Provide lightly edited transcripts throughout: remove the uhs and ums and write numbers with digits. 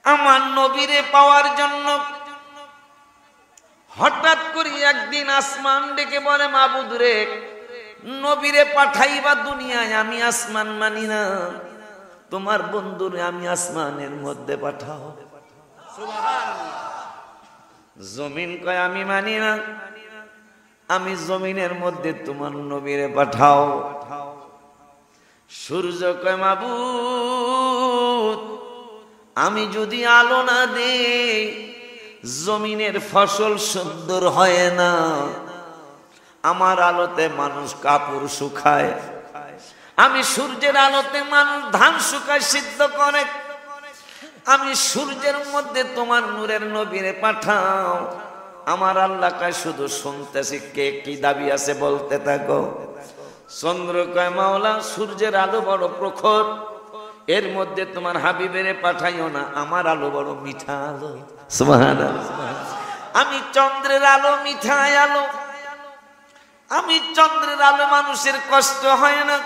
আমার নবীরে পাওয়ার জন্য হঠাৎ করে একদিন আসমান ডেকে বলে, মাবুদ রে, নবীরে পাঠাইবা দুনিয়ায়, আমি আসমান মানি না, তোমার বন্ধুরে আমি আসমানের মধ্যে পাঠাও। জমিন কয় আমি মানি না, আমি জমিনের মধ্যে তোমার নবীরে পাঠাও। সূর্য কয় মাবুদ, আমি যদি আলো না দেই জমিনের ফসল সুন্দর হয় না, আমার আলোতে মানুষ কাপড় শুকায়, আমি সূর্যের আলোতে মানুষ ধান শুকায় সিদ্ধ করে, আমি সূর্যের মধ্যে তোমার নূরের নবীরে পাঠাও। আমার আল্লাহ কয় শুধু শুনতেছি, কে কি দাবি আছে বলতে থাকো। চন্দ্র কয় মাওলা, সূর্যের আলো বড় প্রখর, এর মধ্যে তোমার হাবিবেরে পাঠাইও না, আমার আলো বড় মিঠা আলো। সুবহানাল্লাহ। আমি চন্দ্রের আলো মিঠা আলো, আমি চন্দ্রের আলো মানুষের কষ্ট হয় না,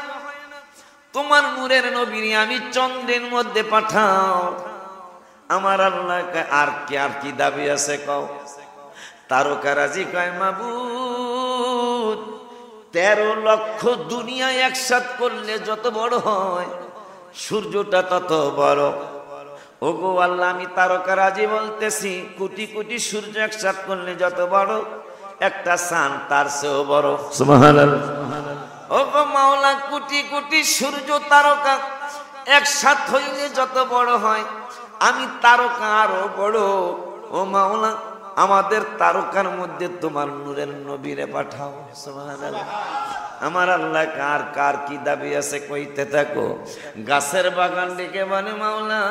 তোমার নূরের নবী আমি চন্দ্রের মধ্যে পাঠাও। আমার আল্লাহ আর কি দাবি আছে কও। তারকারাজি কয় মাবুদ, 13 লক্ষ দুনিয়া একসাথ করলে যত বড় হয় সূর্যটা তত বড়। ওগো আল্লাহ, আমি তারকারাজি বলতেছি, কোটি কোটি সূর্য একসাথ করলে যত বড়, একটা চাঁদ তার চেয়েও বড়। সুবহানাল্লাহ। ওগো মাওলা, কোটি কোটি সূর্য তারকা একসাথ হইলে যত বড় হয়, আমি তারকা আরো বড়। ও মাওলা, আমাদের তারকার মধ্যে তোমার নূরের নবীরে পাঠাও। সুবহানাল্লাহ। আমার আল্লাহ কার কি দাবি আছে কইতে থাকো। গাছের বাগান ডেকে বলে, মাওলা,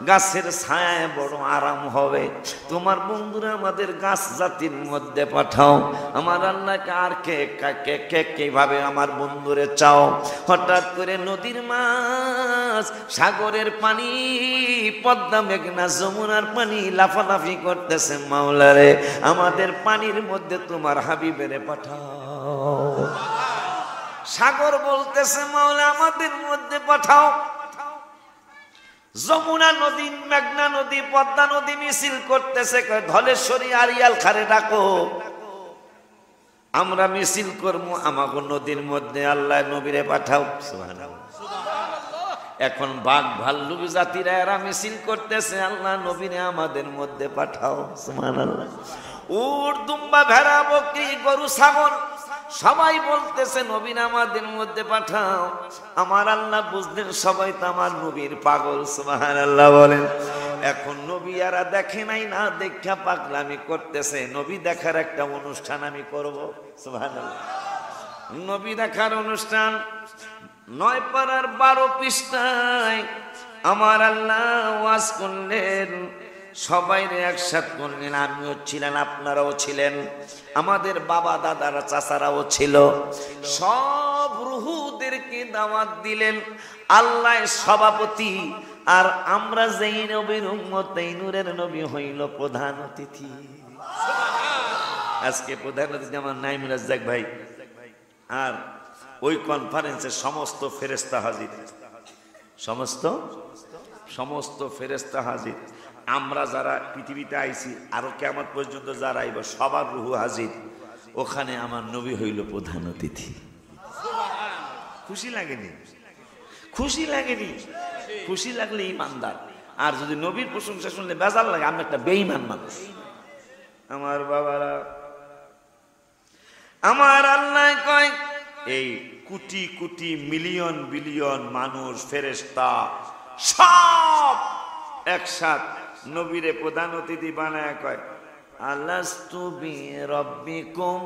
গাছের ছায়ায় বড় আরাম হবে, তোমার বন্ধুরা আমাদের গাছ জাতির মধ্যে পাঠাও। আমার আল্লাহ আর কে কিভাবে আমার বন্ধুরে চাও। হঠাৎ করে নদীর মাছ, সাগরের পানি, পদ্মা, মেঘনা, যমুনার পানি লাফালাফি করতেছে, মাওলা রে, আমাদের পানির মধ্যে তোমার হাবিবেরে পাঠাও। সাগর বলতেছে, মাওলা, আমাদের মধ্যে পাঠাও। যমুনা নদী, মেঘনা নদী, পদ্মা নদী মিছিল করতেছে, ধলেশ্বরী, আরিয়াল খারে ডাকো, আমরা মিছিল করবো আমাগো নদীর মধ্যে, আল্লাহ নবীরে পাঠাও। সুবহানাল্লাহ। এখন বাঘ ভাল্লুক জাতিরা এরা মিছিল করতেছে, আল্লাহ নবীরে আমাদের মধ্যে পাঠাও। সুবহানাল্লাহ। উট, দুম্বা, ভেড়া, বকরি, গরু, ছাগল সবাই বলতেছে, নবীর আমাদের মধ্যে পাঠাও। আমার আল্লাহ বুঝলেন সবাই তো আমার নবীর পাগল। সুবহানাল্লাহ বলেন। এখন নবী এরা দেখে নাই, না দেখা পাগলামি করতেছে, নবী দেখার একটা অনুষ্ঠান আমি করব। সুবহানাল্লাহ। নবী দেখার অনুষ্ঠান 9 পারার 12 পৃষ্ঠায় আমার আল্লাহ ওয়াজ করলেন, সবাই একসাথ করলেন, আমিও ছিলেন, আপনারাও ছিলেন, আমাদের বাবা দাদারা চাচারাও ছিল, সব রুহুদেরকে দাওয়াত দিলেন। আল্লাহ সভাপতি, আর আমরা যেই নবীর উম্মত, এই নূরের নবী হইল প্রধান অতিথি। আজকে প্রধান অতিথি আমার নাইম রাজ্জাক ভাই, আর ওই কনফারেন্সে সমস্ত ফেরেশতা হাজির, সমস্ত ফেরেশতা হাজির। আমরা যারা পৃথিবীতে আইছি, আরো কিয়ামত পর্যন্ত যারা আইব, সবার রুহু হাজির। ওখানে আমার নবী হইল প্রধান অতিথি। খুশি লাগেনি? খুশি লাগেনি? খুশি লাগলে ইমানদার। আর যদি নবীর প্রশংসা শুনলে বেজার লাগে, আমি একটা বেঈমান মানুষ। আমার বাবারা, আমার আল্লাহ কয়, এই কোটি কোটি মিলিয়ন বিলিয়ন মানুষ, ফেরেশতা সব একসাথ নবীরে প্রধান অতিথি বানায় কয়, আলাস্তু বিরাব্বিকুম,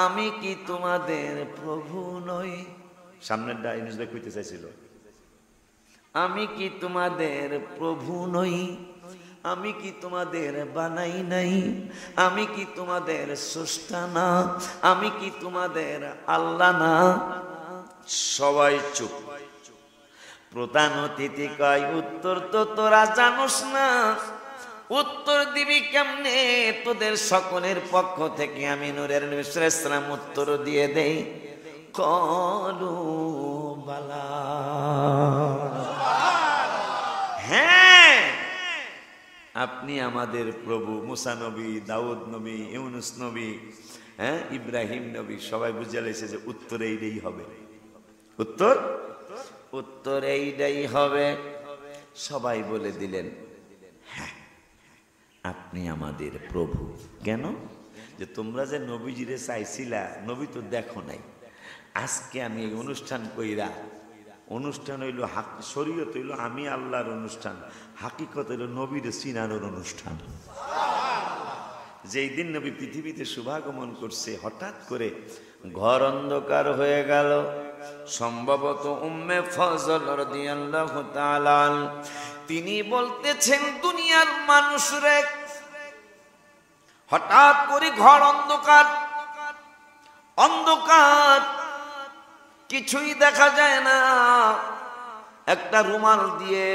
আমি কি তোমাদের প্রভু নই? সামনের ডাইনিস ভাই কইতে চাইছিল, আমি কি তোমাদের প্রভু নই? আমি কি তোমাদের বানাই নাই? আমি কি তোমাদের স্রষ্টা না? আমি কি তোমাদের আল্লাহ না? সবাই চুপ। প্রধান অতিথি কয়, উত্তর তো তোরা জানোস না, উত্তর দিবি কেমনে? তোদের সকলের পক্ষ থেকে আমি নূরের নবী সাল্লাল্লাহু আলাইহি ওয়াসাল্লাম উত্তর দিয়ে দেই, কলু বালা। হ্যাঁ, আপনি আমাদের প্রভু। মুসা নবী, দাউদ নবী, ইউনুস নবী, ইব্রাহিম নবী সবাই বুঝে লেছে যে উত্তর এইটাই হবে। উত্তর এইটাই হবে। সবাই বলে দিলেন হ্যাঁ আপনি আমাদের প্রভু। কেন? যে তোমরা যে নবীজিরে চাইছিলা, নবী তো দেখো নাই। আজকে আমি এই অনুষ্ঠান কইরা, অনুষ্ঠান হইল শরীয়ত হইল আমি আল্লাহর অনুষ্ঠান, হাকিকত হইল নবীর চিনানোর অনুষ্ঠান। যেই দিন নবী পৃথিবীতে শুভাগমন করছে, হঠাৎ করে ঘর অন্ধকার হয়ে গেল। সম্ভবত উম্মে ফজল রাদিয়াল্লাহু তাআলা তিনি বলতেছেন, দুনিয়ার মানুষরে হঠাৎ করে ঘর অন্ধকার, অন্ধকার, কিছুই দেখা যায় না। একটা রুমাল দিয়ে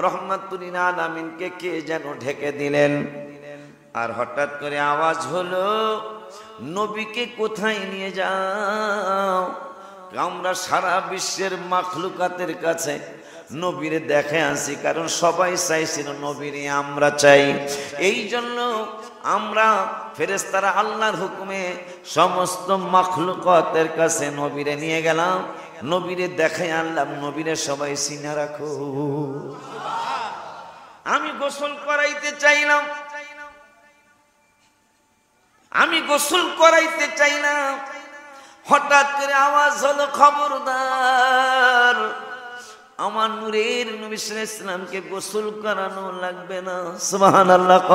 রহমাতুল লিল আলামিনকে কে যেন ঢেকে দিলেন। আর হঠাৎ করে আওয়াজ হলো, নবীকে কোথায় নিয়ে যাও? আমরা সারা বিশ্বের মাখলুকাতের কাছে নবীরে দেখে আসি, কারণ সবাই চাইছিল নবীরে আমরা চাই। এই জন্য আমরা ফেরেশতারা আল্লাহর হুকুমে সমস্ত মাখলুকাতের কাছে নবীরে নিয়ে গেলাম, নবীরে দেখে আনলাম, নবীরে সবাই চিনে রাখো। আমি গোসল করাইতে চাইলাম, আমি গোসল করাইতে চাইলাম, হঠাৎ করে আওয়াজ হলো, খবরদার, আমার নূরের নবী সাল্লাল্লাহু আলাইহি ওয়াসাল্লামকে গোসল করানো লাগবে না। সুবহানাল্লাহ।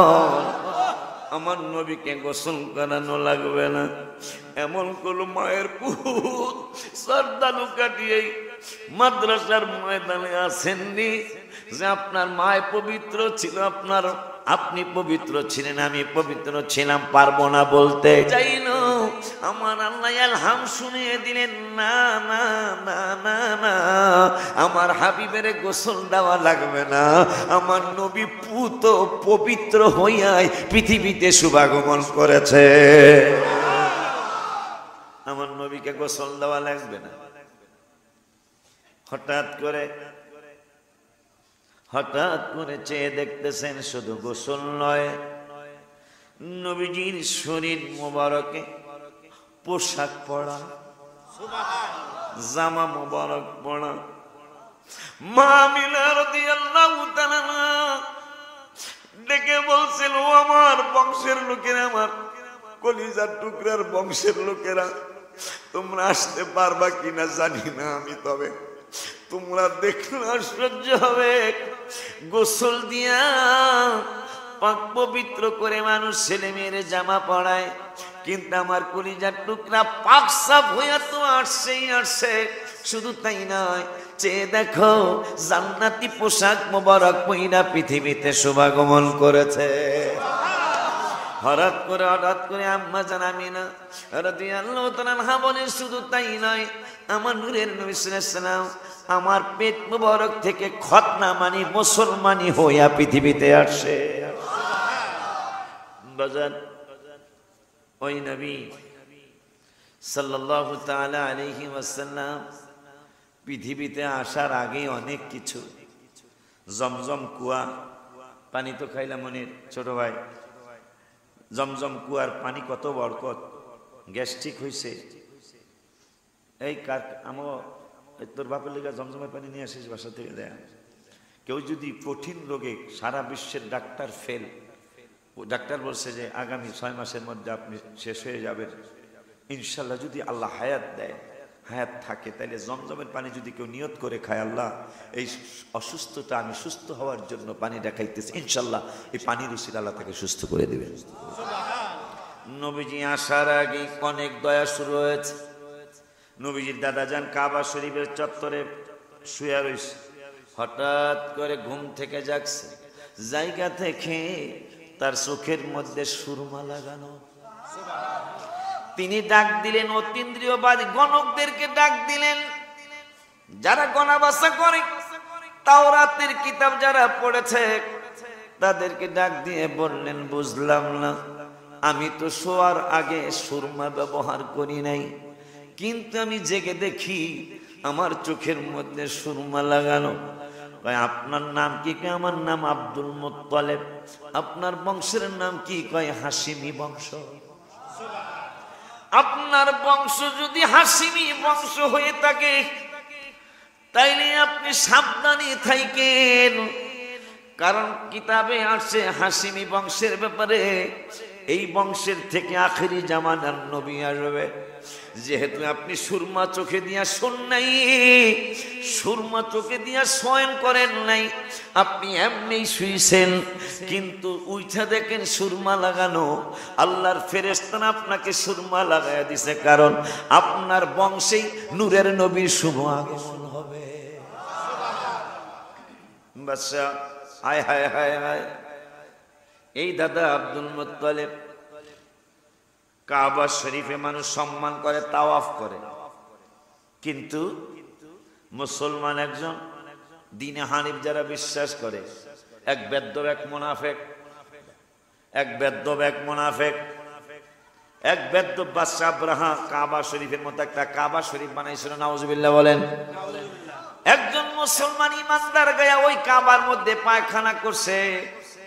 আমার নবীকে গোসল করানো লাগবে না। এমন কোন মায়ের পুত সর্দালু কাটিয়ে মাদ্রাসার ময়দানে আসেননি যে আপনার মায় পবিত্র ছিল, আপনি পবিত্র ছিলেন, আমি পবিত্র ছিলাম, পারবো না বলতে চাইল। আমার আল্লাহ ইলহাম শুনিয়ে দিলেন, না না না না না, আমার হাবিবের গোসল দেওয়া লাগবে না। আমার নবী পুত পবিত্র হইয়াই পৃথিবীতে শুভাগমন করেছে, আমার নবীকে গোসল দেওয়া লাগবে না। হঠাৎ করে চেয়ে দেখতেছেন, শুধু গোসল নয়, নবীজির শরীর মোবারকে পোশাক পরা, জামা মোবারক পরা। মা আমিনা রাদিয়াল্লাহু তাআলা ডেকে বলছিল, ও আমার বংশের লোকেরা, আমার কলিজার টুকরার বংশের লোকেরা, তোমরা আসতে পারবা কিনা জানি না আমি, তবে তোমরা দেখলে আশ্চর্য হবে। গোসল দিয়া পাক পবিত্র করে মানুষ ছেলে মেয়ের জামা পরায়, কিন্তু আমার কলিজার টুকরা পাক সাফ হইয়া তো আসছেই আসছে। শুধু তাই নয়, চেয়ে দেখো, জান্নাতি পোশাক মোবারক পইরা পৃথিবীতে শুভাগমন করেছে। হঠাৎ করে আম্মা জান আমিনা রাদিয়াল্লাহু তাআলা আনহা বলেন, শুধু তাই নয়, আমার নূরের নবী সাল্লাল্লাহু আলাইহি ওয়াসাল্লাম আমার পেট মুবারক থেকে খতনা মানি মুসলমানি হইয়া পৃথিবীতে আসে। বাজান, ওই নবী সাল্লাল্লাহু তাআলা আলাইহি ওয়াসাল্লাম পৃথিবীতে আসার আগে অনেক কিছু, জমজম কুয়া, পানি তো খাইলাম মনের ছোট ভাই, জমজম কুয়ার পানি কত বরকত, গ্যাস্ট্রিক হয়েছে, এই তোর বাপের লেগে জমজমের পানি নিয়ে আসিস বাসা থেকে দেয়া। কেউ যদি কঠিন রোগে, সারা বিশ্বের ডাক্তার ফেল, ডাক্তার বলছে যে আগামী 6 মাসের মধ্যে আপনি শেষ হয়ে যাবেন, ইনশাল্লাহ যদি আল্লাহ হায়াত দেয়, হায়াত থাকে, তাহলে জমজমের পানি যদি কেউ নিয়ত করে খায়, আল্লাহ এই অসুস্থতা আমি সুস্থ হওয়ার জন্য পানিটা খাইতেছি, ইনশাল্লাহ এই পানির উসিলা আল্লাহ তাকে সুস্থ করে দেবেন। নবীজি আসার আগে অনেক দয়া শুরু হয়েছে। নবীজির দাদা যান কাবা শরীফের চত্বরে শুয়ে রয়েছে, হঠাৎ করে ঘুম থেকে জাগছে, জায়গা থেকে তার চোখের মধ্যে সুরমা লাগানো। তিনি ডাক দিলেন, অতীন্দ্রিয়বাদী গণকদেরকে ডাক দিলেন, যারা গণাবাসা করে, তাওরাতের কিতাব যারা পড়েছে তাদেরকে ডাক দিয়ে বললেন, বুঝলাম না, আমি তো শোয়ার আগে সুরমা ব্যবহার করি নাই, কিন্তু আমি জেগে দেখি আমার চোখের মধ্যে সুরমা লাগানো। কয় আপনার নাম কি? কয় আমার নাম আব্দুল মুত্তালিব। আপনার বংশের নাম কি? কয় হাশিমি বংশ। আপনার বংশ যদি হাশিমি বংশ হয়ে থাকে তাইলে আপনি সাবধানে থাকেন, কারণ কিতাবে আসছে হাশিমি বংশের ব্যাপারে, এই বংশের থেকে আখেরি জামানার নবী আসবে। যেহেতু আপনি সুরমা চোখে দিয়া শোন নাই, সুরমা চোখে দিয়া শয়ন করেন নাই, আপনি এমনি শুইছেন, কিন্তু উইঠা দেখেন সুরমা লাগানো, আল্লাহর ফেরেশতারা আপনাকে সুরমা লাগাইয়া দিছে, কারণ আপনার বংশেই নূরের নবীর শুভ আগমন হবে। বাদশা হায় হায় হায় হায়, এই দাদা আব্দুল মুত্তালিব কাবা শরীফে মানুষ সম্মান করে, তাওয়াফ করে, কিন্তু মুসলমান একজন দ্বীনে হানিফ যারা বিশ্বাস করে, এক বেদ্যব এক মুনাফিক, এক বেদ্যব এক মুনাফিক, এক বেদ্যব বাদশা আব্রাহা কাবা শরীফের মতো একটা কাবা শরীফ বানাইছিল, নাউজুবিল্লাহ বলেন। একজন মুসলমান ইমানদার গায়া ওই কাবার মধ্যে পায়খানা করছে,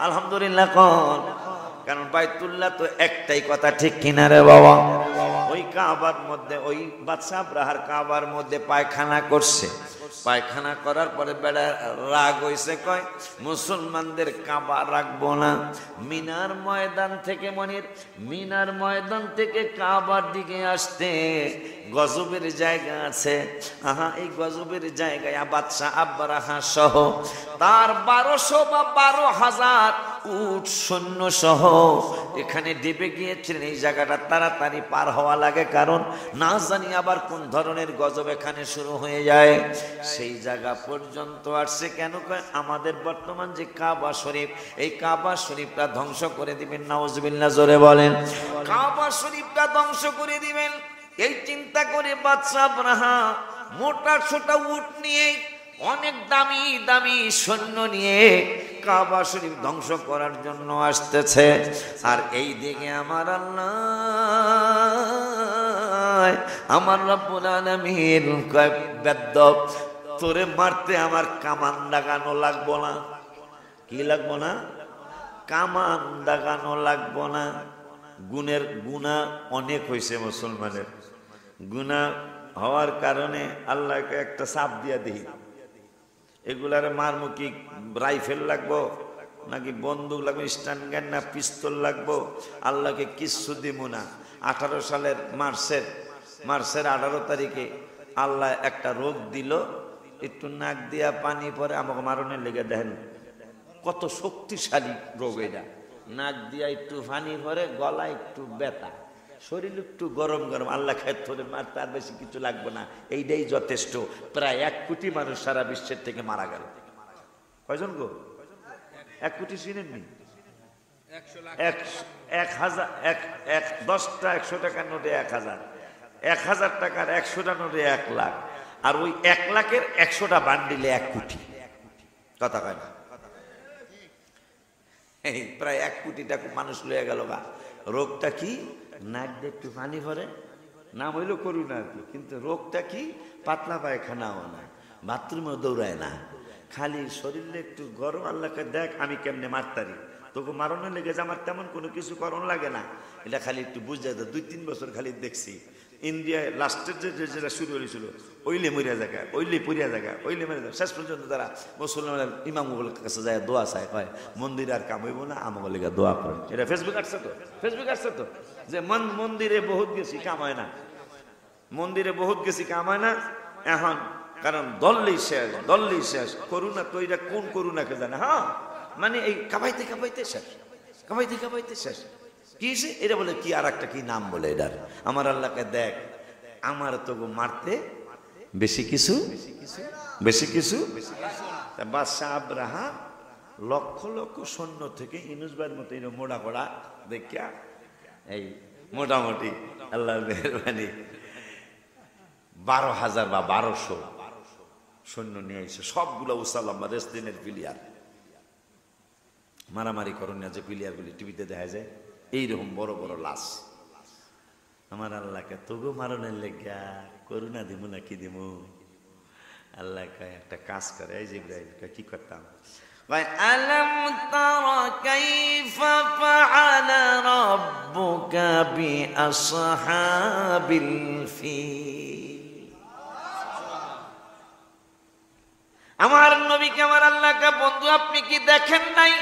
আলহামদুলিল্লাহ কোন, কারণ বাইতুল্লাহ তো একটাই কথা, ঠিক কিনা রে বাবা? ওই কাবার মধ্যে, ওই বাদশা আব্রাহার কাবার মধ্যে পায়খানা করছে। পায়খানা করার পরে বেড়া রাগ হইছে, কয় মুসলমানদের কাবা রাখবো না। মিনার ময়দান থেকে, মনির মিনার ময়দান থেকে কাবার দিকে আসতে গজবের জায়গা আছে। আহা, এই গজবের জায়গায় বাদশা আব্রাহা সহ তার 1200 বা 12,000 উট সৈন্য সহ এখানে ডেবে গিয়েছিলেন। এই জায়গাটা তাড়াতাড়ি পার হওয়া লাগে, কারণ না জানি আবার কোন ধরনের গজব এখানে শুরু হয়ে যায়। সেই জায়গা পর্যন্ত আসছে কেন? আমাদের বর্তমান যে কাবা শরীফ, এই কাবা শরীফটা ধ্বংস করে দিবেন, নাউজুবিল্লাহ জোরে বলেন। কাবা শরীফটা ধ্বংস করে দিবেন এই চিন্তা করে বাদশা আব্রাহা মোটা ছোটা উট নিয়ে, অনেক দামি দামি সৈন্য নিয়ে কাবা শরীফ ধ্বংস করার জন্য আসতেছে। আর এই দিকে আমার আল্লাহ, আমার রব্বুল আলামিন কয়, বেদ্যপ তোরে মারতে আমার কামান দাগানো লাগবো না। কি লাগবো না? কামান দাগানো লাগবো না। গুণের গুনাহ অনেক হয়েছে মুসলমানের, গুনাহ হওয়ার কারণে আল্লাহকে একটা চাপ দিয়া দিই, এগুলার মারমুখী রাইফেল লাগবো নাকি বন্দুক লাগবে, স্ট্যান্ড গান না পিস্তল লাগবো, আল্লাহকে কিচ্ছু দিব না। 18 সালের মার্চের 18 তারিখে আল্লাহ একটা রোগ দিল, একটু নাক দিয়া পানি পরে আমাকে মারণের লেগে, দেখেন কত শক্তিশালী রোগ এটা। নাক দিয়া একটু পানি পরে, গলা একটু ব্যথা, শরীর একটু গরম গরম, আল্লাহ খায় ধরে মারতে, আর বেশি কিছু লাগবে না, এইটাই যথেষ্ট। প্রায় 1 কোটি মানুষ সারা বিশ্বের থেকে মারা গেল। কয়জন গো? 1 কোটি চিনেননি? 10টা 100 টাকার নোটে 1000, 1000 টাকার 100টা নোটে 1 লাখ, আর ওই 1 লাখের 100টা বান্ডিলে 1 কোটি। কথা কয় না? এই প্রায় 1 কোটি টাকা মানুষ লয়ে গেল গা। রোগটা কি? নাক দিয়ে একটু পানি ভরে, নাম হইল করুণা আর কি, কিন্তু রোগটা কি? পাতলা পায়খানাও না, বাথরুমেও দৌড়ায় না, খালি শরীরে একটু গরম। আল্লাহকে দেখ আমি কেমনে মারতারি, তোকে মারণের লেগে যে আমার তেমন কোনো কিছু করণ লাগে না, এটা খালি একটু বুঝে যায়। 2-3 বছর খালি দেখছি ইন্ডিয়ায় লাস্টের যেটা শুরু হয়েছিল, ওইলে মরিয়া জায়গা, ওইলে পড়িয়া জায়গা, ওইলে মেরে যায়। শেষ পর্যন্ত তারা মুসলমানের ইমামগুলোর কাছে যায় দোয়া চায়, কয় মন্দিরে আর কাম হইব না, আমাকে লেগে দোয়া করেন। এটা ফেসবুক আসছে তো, যে মন্দিরে বহুত গেছি কাম হয় না, মন্দিরে বহুত গেছি কাম হয় না এখন, কারণ দললেই শেষ। করুণা তো এটা কোন করুণাকে জানে? হ্যাঁ, মানে এই কাবাইতে শেষ। কি এটা বলে কি, আর একটা কি নাম বলে এটার? আমার আল্লাহকে দেখ, আমার তো মারতে বেশি কিছু। বাদশা আব্রাহা লক্ষ লক্ষ সৈন্য থেকে ইনুসবার মতো মোড়া করা দেখিয়া, এই মোটামুটি আল্লাহর মেহরবানি 12,000 বা 1200 সৈন্য নিয়ে এসে সবগুলো উসালাম্মা রেস্তিনের প্লেয়ার, মারামারি করণীয় যে প্লেয়ারগুলি টিভিতে দেখা যায়, এইরকম বড় বড় লাশ। আমার আল্লাহকে তবু মারণের লেগা করুণা দিব না কি দিব? আল্লাহ কয় একটা কাজ করে, এই জিবরাইল কি করতাম, আলম তারা কাইফা ফাআলা রাব্বুকা বিআসহাবিল ফিল। আমার নবীকে আমার আল্লাহকে, বন্ধু আপনি কি দেখেন নাই?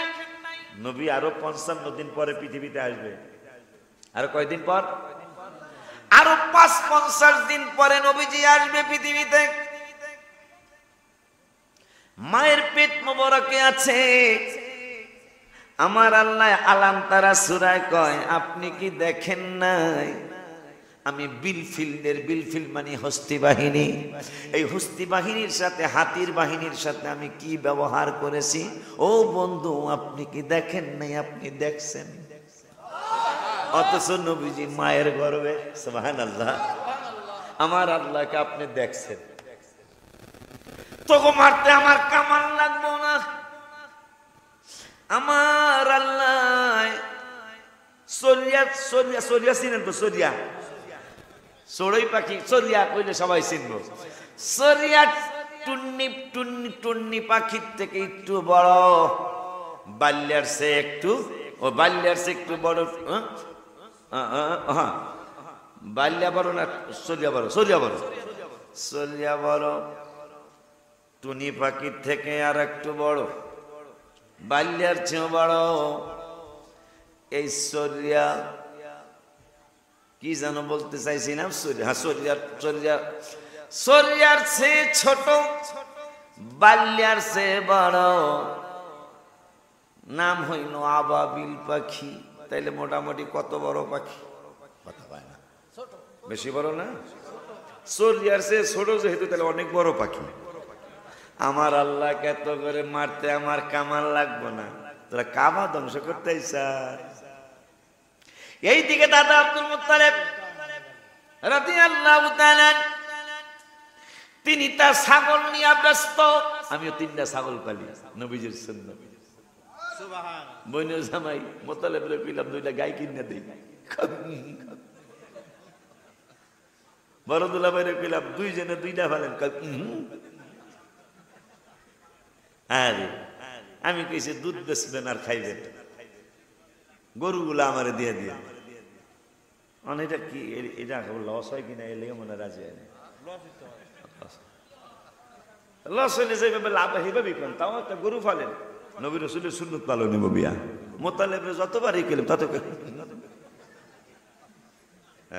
নবী আরো 55 দিন পরে পৃথিবীতে আসবে। আরো কয়দিন পর? আরো 50 দিন পরে নবীজি আসবে পৃথিবীতে। মায়ের পেট মোবারকে আছে। আমার আল্লাহ আলাম তারা সূরায় কয়, আপনি কি দেখেন নাই আমি বিলফিল্ডের, বিলফিল্ড মানে হস্তি বাহিনী, এই হস্তি বাহিনীর সাথে হাতির বাহিনীর সাথে আমি কি ব্যবহার করেছি? ও বন্ধু আপনি কি দেখেন নাই? আপনি দেখছেন। অথচ নবীজি মায়ের গর্ভে, সুবহানাল্লাহ, আমার আল্লাহকে আপনি দেখছেন। তোকে মারতে আমার কামান লাগবো না। আমার আল্লাহ সরিয়া সরিয়া সরিয়া চিনেন তো? সরিয়া চড়ুই পাখি, সরিয়া কইলে সবাই চিনবো। সরিয়া টুন্নি টুন্নি টুন্নি পাখির থেকে একটু বড়, বাল্যার সে একটু, ও বাল্যার সে একটু বড়। হ্যাঁ বাল্যা বড় না সরিয়া বড়? সরিয়া বড়। সরিয়া বড়, টুনি পাখির থেকে আর একটু বড়, বাল্যার চেয়েও বড়। এই সরিয়া কি যেন বলতে চাইছিলাম, সরিয়ার চেয়ে ছোট, বাল্যার চেয়ে বড়, নাম হইল আবাবিল পাখি। তাইলে মোটামুটি কত বড় পাখি? কথা পায় না, বেশি বড় না? সরিয়ার চেয়ে ছোট যেহেতু, তাহলে অনেক বড় পাখি। আমার আল্লাহকে এত করে মারতে আমার কামান লাগবো না? তোরা কাবা ধ্বংস করতে চাস? এইদিকে দাদা আব্দুল মুত্তালিব রাদিয়াল্লাহু তাআলা তিনি তার ছাগল নিয়ে ব্যস্ত। আমিও 3টা ছাগল পালি, নবীজির সুন্নাত। সুবহানাল্লাহ। বইনের জামাই মুত্তালিবরে কইলাম 2টা গাই কিনে দেই। বড় দুলাভাইরে কইলাম 2 জনে 2টা ফেলেন। আরে আমি কইছি দুধ বেচবেন আর খাইবেন, গরুগুলা আমারে দিয়ে দিয়ে। এটা কি, এটা লস হয় কিনা এলে মনে রাজি হয় না। লস হইলে যেভাবে লাভ সেইভাবে করেন, তাও একটা গরু ফালেন। নবী রাসূলের সুন্নাত পালন নিব বিয়া। মুত্তালিবের যতবারই কইলাম তত।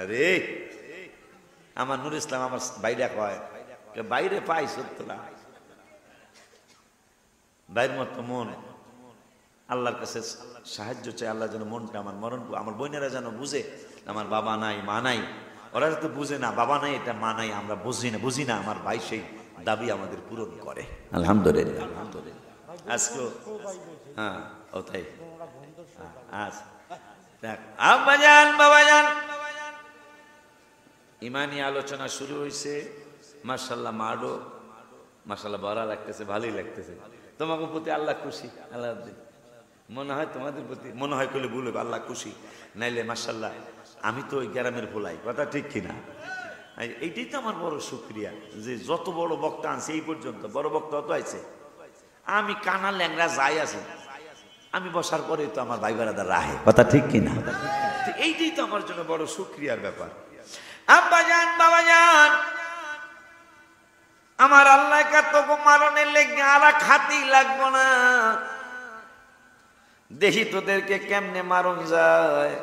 আরে আমার নুর ইসলাম আমার বাইরে কয়, বাইরে পাই সত্য না, বাইরের মতো মন। আল্লাহর কাছে সাহায্য চাই, আল্লাহ যেন মনটা আমার মরণ, আমার বোনেরা যেন বুঝে আমার বাবা নাই মা নাই। ওরা তো বুঝে না বাবা নাই এটা মা নাই, আমরা বুঝি না। আমার ভাই সেই দাবি আমাদের পূরণ করে, আলহামদুলিল্লাহ। আলহামদুলিল্লাহ। আজকে হ্যাঁ ও তাই। আব্বাজান বাবাজান, ইমানি আলোচনা শুরু হয়েছে। মাশাআল্লাহ, মাডো মাশাআল্লাহ বড় লাগতেছে, ভালোই লাগতেছে। তোমাকে প্রতি আল্লাহ খুশি। আল্লাহ মনে হয় তোমাদের প্রতি, মনে হয় কইলে ভুল হবে, আল্লাহ খুশি। নাইলে মাশাআল্লাহ আমি তো ওই গ্রামের ভোলাই, কথা ঠিক কিনা? এইটাই তো আমার বড় শুকরিয়া, যে যত বড় বক্তা আনছে এই পর্যন্ত, বড় বক্তা অত আইছে, আমি কানা ল্যাংরা যাই আছি, আমি বসার পরে তো আমার ভাই বেড়াদার রাহে, কথা ঠিক কিনা? এইটাই তো আমার জন্য বড় শুকরিয়ার ব্যাপার। আব্বাজান বাবাজান, আমার আল্লাহ কত মারণের লেগে আর খাতি লাগবো না। দেখি তোদেরকে কেমনে মারণ যায়।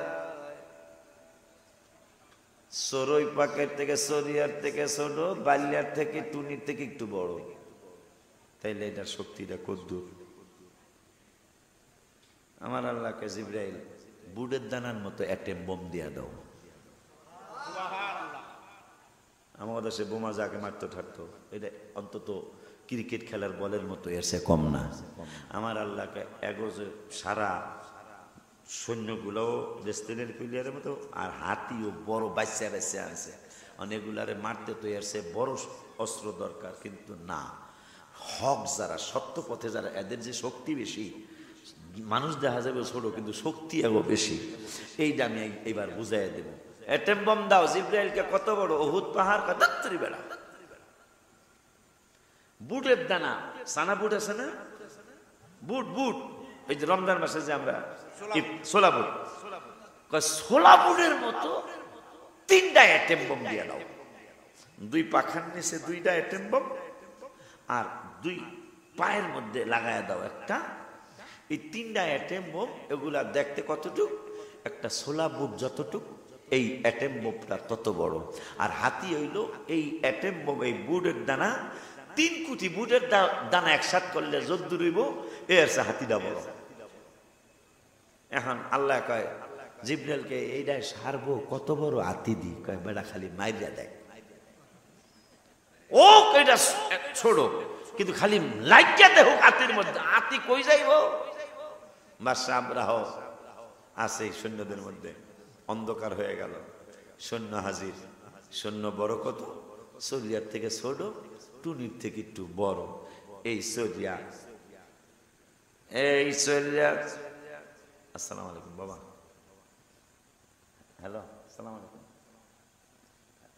সরই পাকের থেকে, সরিয়ার থেকে ছোট, বাল্যার থেকে, টুনির থেকে একটু বড়, তাইলে এটার শক্তিটা কদ্দুর। আমার আল্লাহকে জিবরাইল বুড়ের দানার মতো অ্যাটেম বোম দিয়া দাও। আমার দেশে বোমা যাকে মারতে থাকতো, এটা অন্তত ক্রিকেট খেলার বলের মতো এসে কম না। আমার আল্লাহকে এগোজে সারা সৈন্যগুলোও দেশতেনের প্লেয়ারের মতো, আর হাতিও বড় বাচ্চা বাচ্চা আছে, অনেকগুলারে মারতে তো এসে বড় অস্ত্র দরকার। কিন্তু না, হক যারা, সত্য পথে যারা, এদের যে শক্তি বেশি, মানুষ দেখা যাবে ছোট কিন্তু শক্তি এগো বেশি। এইটা আমি এইবার বুঝাই দেব। অ্যাটম বম দাও। জিবরাইলকে কত বড় উহুদ পাহাড়, কত বেড়া। বুটের দানা, সানা বুট আছে না, বুট বুট এই যে রমজান মাসে যে আমরা ছোলা বুট, ছোলা বুটের মতো 3টা অ্যাটেম বোম দিয়ে দাও, 2 পাখার নিচে 2টা অ্যাটেম বোম, আর 2 পায়ের মধ্যে লাগায় দাও একটা। এই 3টা অ্যাটেম বোম, এগুলা দেখতে কতটুক, একটা ছোলা বুট যতটুক, এই অ্যাটেম বোমটা তত বড়। আর হাতি হইল এই অ্যাটেম বোম, এই বুটের দানা 3 কোটি বুটের দানা একসাথ করলে যদ্দুর হইব এর সে হাতিটা বড়। এখন আল্লাহ কয় জিবরাইলকে, এইটাই সারবো কত বড় হাতি দি, কয় বেটা খালি মাইরা দেখ, ও এটা ছোট কিন্তু খালি লাগিয়া দেখ হাতির মধ্যে, হাতি কই যাইব। বাদশা আবরাহ আছে সৈন্যদের মধ্যে, অন্ধকার হয়ে গেল, সৈন্য হাজির। সৈন্য বড় কত, সরিয়ার থেকে ছোট, টুনির থেকে একটু বড়। এই সরিয়া, এই সরিয়া, আসসালামু আলাইকুম বাবা, হ্যালো আসসালামু আলাইকুম,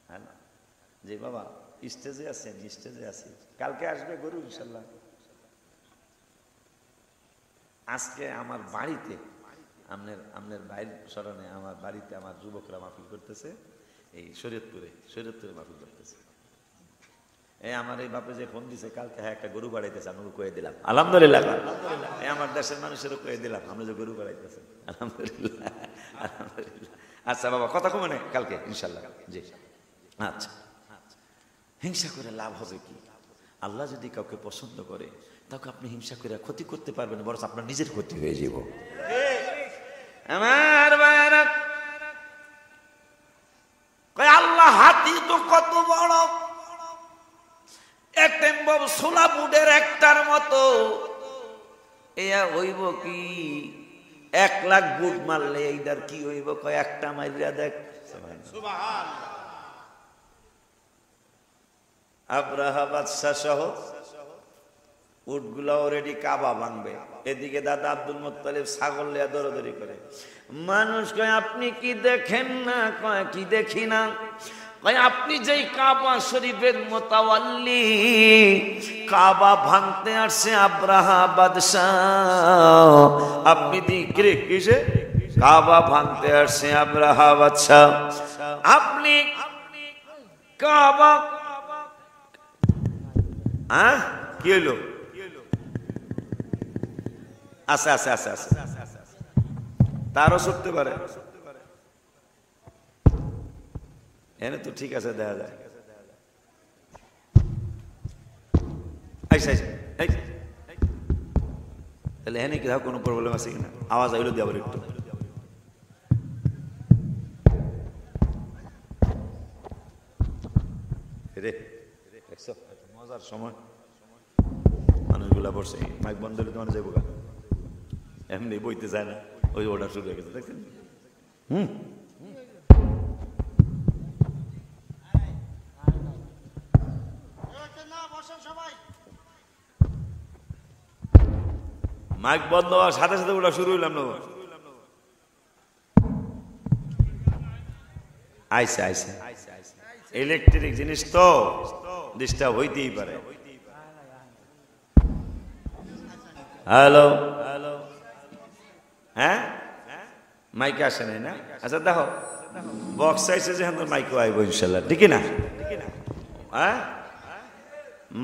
হ্যালো জি বাবা, স্টেজে আছেন? স্টেজে আছি, কালকে আসবে গরু ইনশাল্লাহ। আজকে আমার বাড়িতে, আপনার বাইর স্মরণে আমার বাড়িতে আমার যুবকরা মাহফিল করতেছে, এই শরীয়তপুরে মাহফিল করতেছে। এই আমার এই বাপে যে ফোন দিছে কালকে, হ্যাঁ একটা গরু বাড়াইতেছে, আমি কয়ে দিলাম আলহামদুলিল্লাহ। এই আমার দেশের মানুষেরও কয়ে দিলাম আমরা যে গরু বাড়াইতেছে, আলহামদুলিল্লাহ আলহামদুলিল্লাহ। আচ্ছা বাবা, কথা কমনে কালকে ইনশাল্লাহ। জি আচ্ছা। হিংসা করে লাভ হবে কি? আল্লাহ যদি কাউকে পছন্দ করে, তাকে আপনি হিংসা করে ক্ষতি করতে পারবেন, বরং আপনার নিজের ক্ষতি হয়ে যাব। আমার ভাইরা, আল্লাহ হাতি তো কত বড়, এটেম বোম ছোলা বুটের একটার মতো, এয়া হইব কি 1 লাখ বুট মারলে এইটার কি হইব, কয় একটা মাইরা দেখ। সুবহানাল্লাহ। আব্রাহা বাদশাহ সহ উটগুলা অলরেডি কাবা ভাঙবে, এদিকে দাদা আব্দুল মুত্তালিব ছাগল লিয়া দৌড়াদৌড়ি করে। মানুষ কয় আপনি কি দেখেন না? কয় কি দেখি না? কয় আপনি যেই কাবা শরীফের মোতাওয়াল্লি, কাবা ভাঙতে আসছে আব্রাহা বাদশাহ, আপনি দিকে কিসে কাবা ভাঙতে আসছে আব্রাহা বাদশাহ, আপনি কাবা কি হইলো? আচ্ছা আচ্ছা আচ্ছা আচ্ছা, তারও ছুটতে পারে, এনে তো ঠিক আছে, দেখা যায়। তাহলে এনে কি কোনো প্রবলেম আছে কিনা? আওয়াজ আইলো দিয়ে আবার একটু। মজার সময় মানুষগুলা বসে, মাইক বন্ধ হলে তোমার যাবো, এমনি বইতে যায় না, ওই অর্ডার শুরু হয়ে গেছে, দেখছেন? মাইক বন্ধ হওয়ার সাথে সাথে ওটা শুরু হইলাম না, আইসে আইসে ইলেকট্রিক জিনিস তো ডিস্টার্ব হইতেই পারে। হ্যালো, হ্যাঁ মাইকে আসে নাই না? আচ্ছা দেখো, বক্স আইসে যে মাইকেও আইব ইনশাল্লাহ, ঠিক না? হ্যাঁ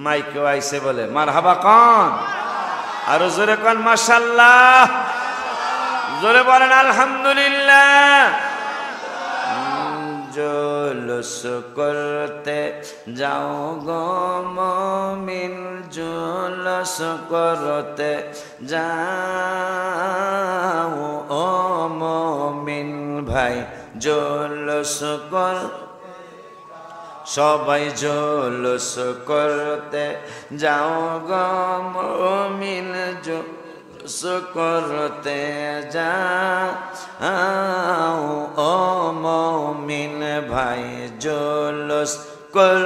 মাইকেও আইসে বলে মারহাবা কন, আরো জোরে কন মাশাআল্লাহ, জোরে বলেন আলহামদুলিল্লাহ। জুলুস করতে যাও গো মুমিন, জুলুস করতে যাও ও মুমিন ভাই, জুলুস কর, সবাই জুলুস করতে যাও গো মুমিন, জুলুস করতে যাও ও মুমিন ভাই, জুলুস কর।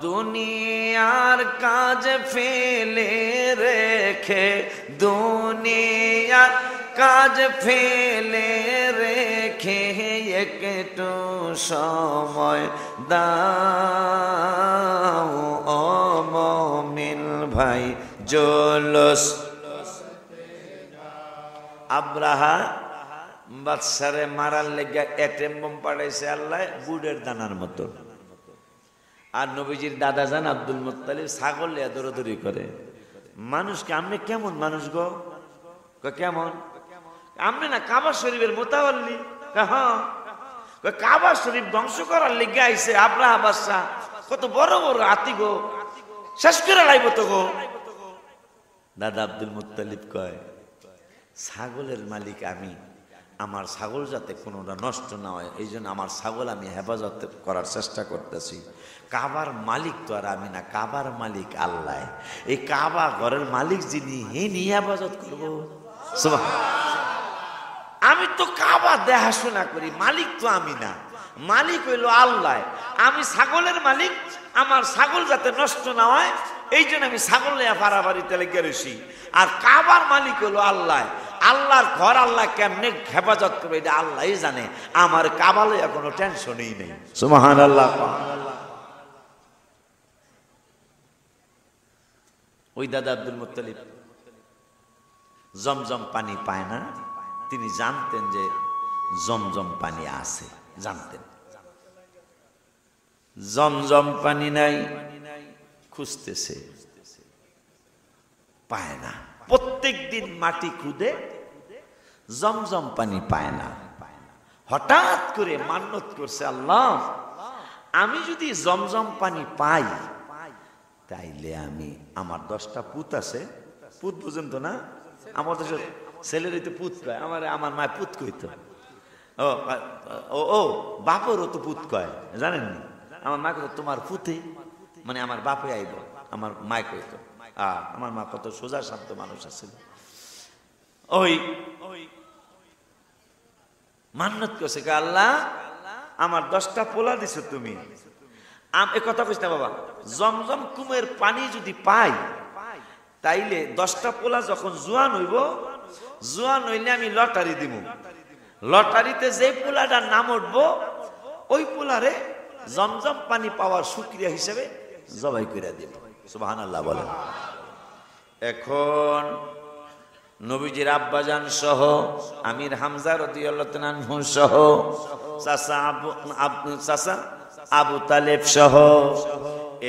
দুনিয়ার কাজ ফেলে রেখে, দুনিয়ার কাজ ফেলে রেখে একটু সময় দাও ও মুমিন ভাই জলস। আব্রাহা বাদশারে মারার লেগে এটেম বোম পাঠাইছে আল্লাহ বুড়ের দানার মতো। আর নবীজির দাদা জান আব্দুল মুত্তালিব ছাগল লিয়া দৌড়াদৌড়ি করে। মানুষকে আমনে কেমন মানুষ গো? কেমন আমনে না কাবা শরীফের মোতাওয়াল্লি? হ্যাঁ, কাবা শরীফ ধ্বংস করার লেগে আইছে আব্রাহা বাদশা। কত বড় বড় হাতি গো, শেষ করে লাইব তো গো। দাদা আব্দুল মুত্তালিব কয়, ছাগলের মালিক আমি, আমার ছাগল যাতে কোনোটা নষ্ট না হয় এই জন্য আমার ছাগল আমি হেফাজত করার চেষ্টা করতেছি। কাবার মালিক তো আর আমি না, কাবার মালিক আল্লাহ। এই কাবা ঘরের মালিক যিনি, হে নিয়ে হেফাজত করবো। আমি তো কাবা দেখাশোনা করি, মালিক তো আমি না, মালিক হইল আল্লাহ। আমি ছাগলের মালিক, আমার ছাগল যাতে নষ্ট না হয় এই জন্য আমি ছাগল নিয়ে পারাবাড়িতে লেগে রয়েছি। আর কাবার মালিক হলো আল্লাহ। আল্লাহর ঘর আল্লাহ কেমনে হেফাজত করবে এটা আল্লাহ জানে। আমার কাবালে কোনো টেনশনই নেই। সুবহানাল্লাহ। ওই দাদা আব্দুল মুত্তালিব জমজম পানি পায় না, তিনি জানতেন যে জমজম পানি আছে, জানতেন। জমজম পানি নাই, খুঁজতেছে, পায় না। প্রত্যেক দিন মাটি খুদে, জমজম পানি পায় না। হঠাৎ করে মান্নত করছে, আল্লাহ আমি যদি জমজম পানি পাই তাইলে আমি, আমার 10টা পুত আছে, পুত বুঝেন তো না? আমার দেশের ছেলের তো পুত কয়, আমার মায় পুত কইতো। ও বাপরও তো পুত কয়, জানেন নি? আমার মা কত তোমার পুতে, মানে আমার বাপে আইব, আমার মায় কইতো। আমার মা কত সোজা শান্ত মানুষ আছে। ওই মান্নত করছে, আল্লাহ আমার 10টা পোলা দিছো তুমি। এ কথা কইস না বাবা, জমজম কুমের পানি যদি পাই তাইলে 10টা পোলা যখন জোয়ান হইব, জোয়ান হইলে আমি লটারি দিব। লটারিতে যে পোলাটার নাম উঠবো ওই পোলারে জমজম পানি পাওয়ার শুকরিয়া হিসেবে জবাই করে দিব। সুবহানাল্লাহ বলেন। এখন নবীজির আব্বাজান সহ আমির হামজা রাদিয়াল্লাহু তাআলা আনহু সহ চাচা আবু তালেব সহ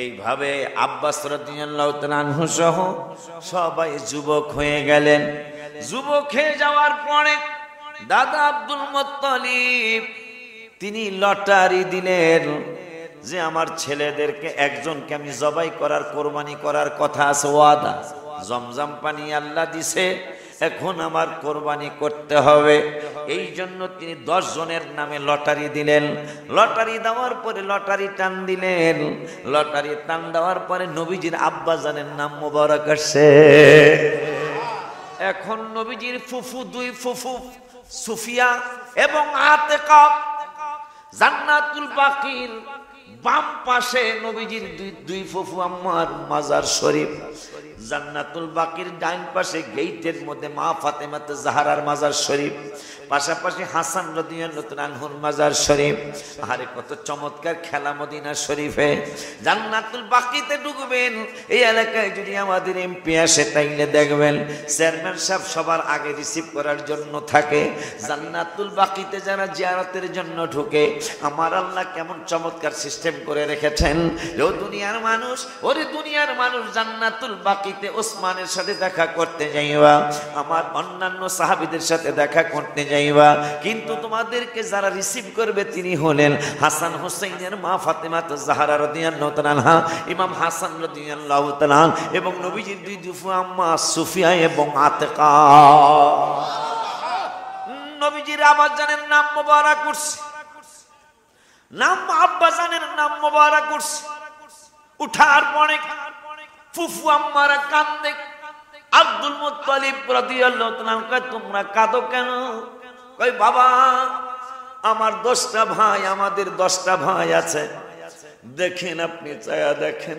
এইভাবে আব্বাস রাদিয়াল্লাহু তাআলা আনহু সহ সবাই যুবক হয়ে গেলেন। যুবক হয়ে যাওয়ার পরে দাদা আব্দুল মুত্তালিব তিনি লটারি দিলেন যে আমার ছেলেদেরকে একজনকে আমি জবাই করার, কোরবানি করার কথা আছে, ওয়াদা। জমজম পানি আল্লাহ দিছে, এখন আমার কোরবানি করতে হবে। এই জন্য তিনি 10 জনের নামে লটারি দিলেন। লটারি দেওয়ার পরে লটারি টান দিলেন। লটারি টান দেওয়ার পরে নবীজির আব্বাজানের নাম মোবারক আসছে। এখন নবীজির ফুফু, 2 ফুফু সুফিয়া এবং আতেকা, জান্নাতুল বাকির বাম পাশে নবীজির 2 ফুফু আম্মার মাজার শরীফ। জান্নাতুল বাকির ডান পাশে গেটের মধ্যে মা ফাতেমা জাহরার মাজার শরীফ, পাশাপাশি হাসান রাদিয়াল্লাহু তাআলা আনহুর মাজার শরীফ। আরে কত চমৎকার খেলা মদিনা শরীফে। জান্নাতুল বাকিতে ঢুকবেন, এই এলাকায় যদি আমাদের এমপি আসে তাইলে দেখবেন চেয়ারম্যান সাহেব সবার আগে রিসিভ করার জন্য থাকে। জান্নাতুল বাকিতে যারা জিয়ারতের জন্য ঢুকে, আমার আল্লাহ কেমন চমৎকার সিস্টেম করে রেখেছেন। ও দুনিয়ার মানুষ, ওরে দুনিয়ার মানুষ, জান্নাতুল বাকিতে ওসমানের সাথে দেখা করতে যাইবা, আমার অন্যান্য সাহাবীদের সাথে দেখা করতে যাইবা, কিন্তু তোমাদেরকে যারা রিসিভ করবে তিনি হলেন হাসান হোসেনের মা ফাতেমা জাহরা রাদিয়াল্লাহু তাআলা আনহা, ইমাম হাসান রাদিয়াল্লাহু তাআলা এবং নবীজির 2 ফুফু আম্মা সুফিয়া এবং আতেকা। নবীজির আব্বাজানের নাম মোবারক করছে, নাম আব্বাজানের নাম মোবারক করছে। উঠার পরে ফুফু আম্মারা কান্দে। আব্দুল মুত্তালিব রাদিয়াল্লাহু তাআলা কয়, তোমরা কাঁদো কেন? কয়, বাবা আমার 10টা ভাই, আমাদের 10টা ভাই আছে, দেখেন আপনি চায়া দেখেন।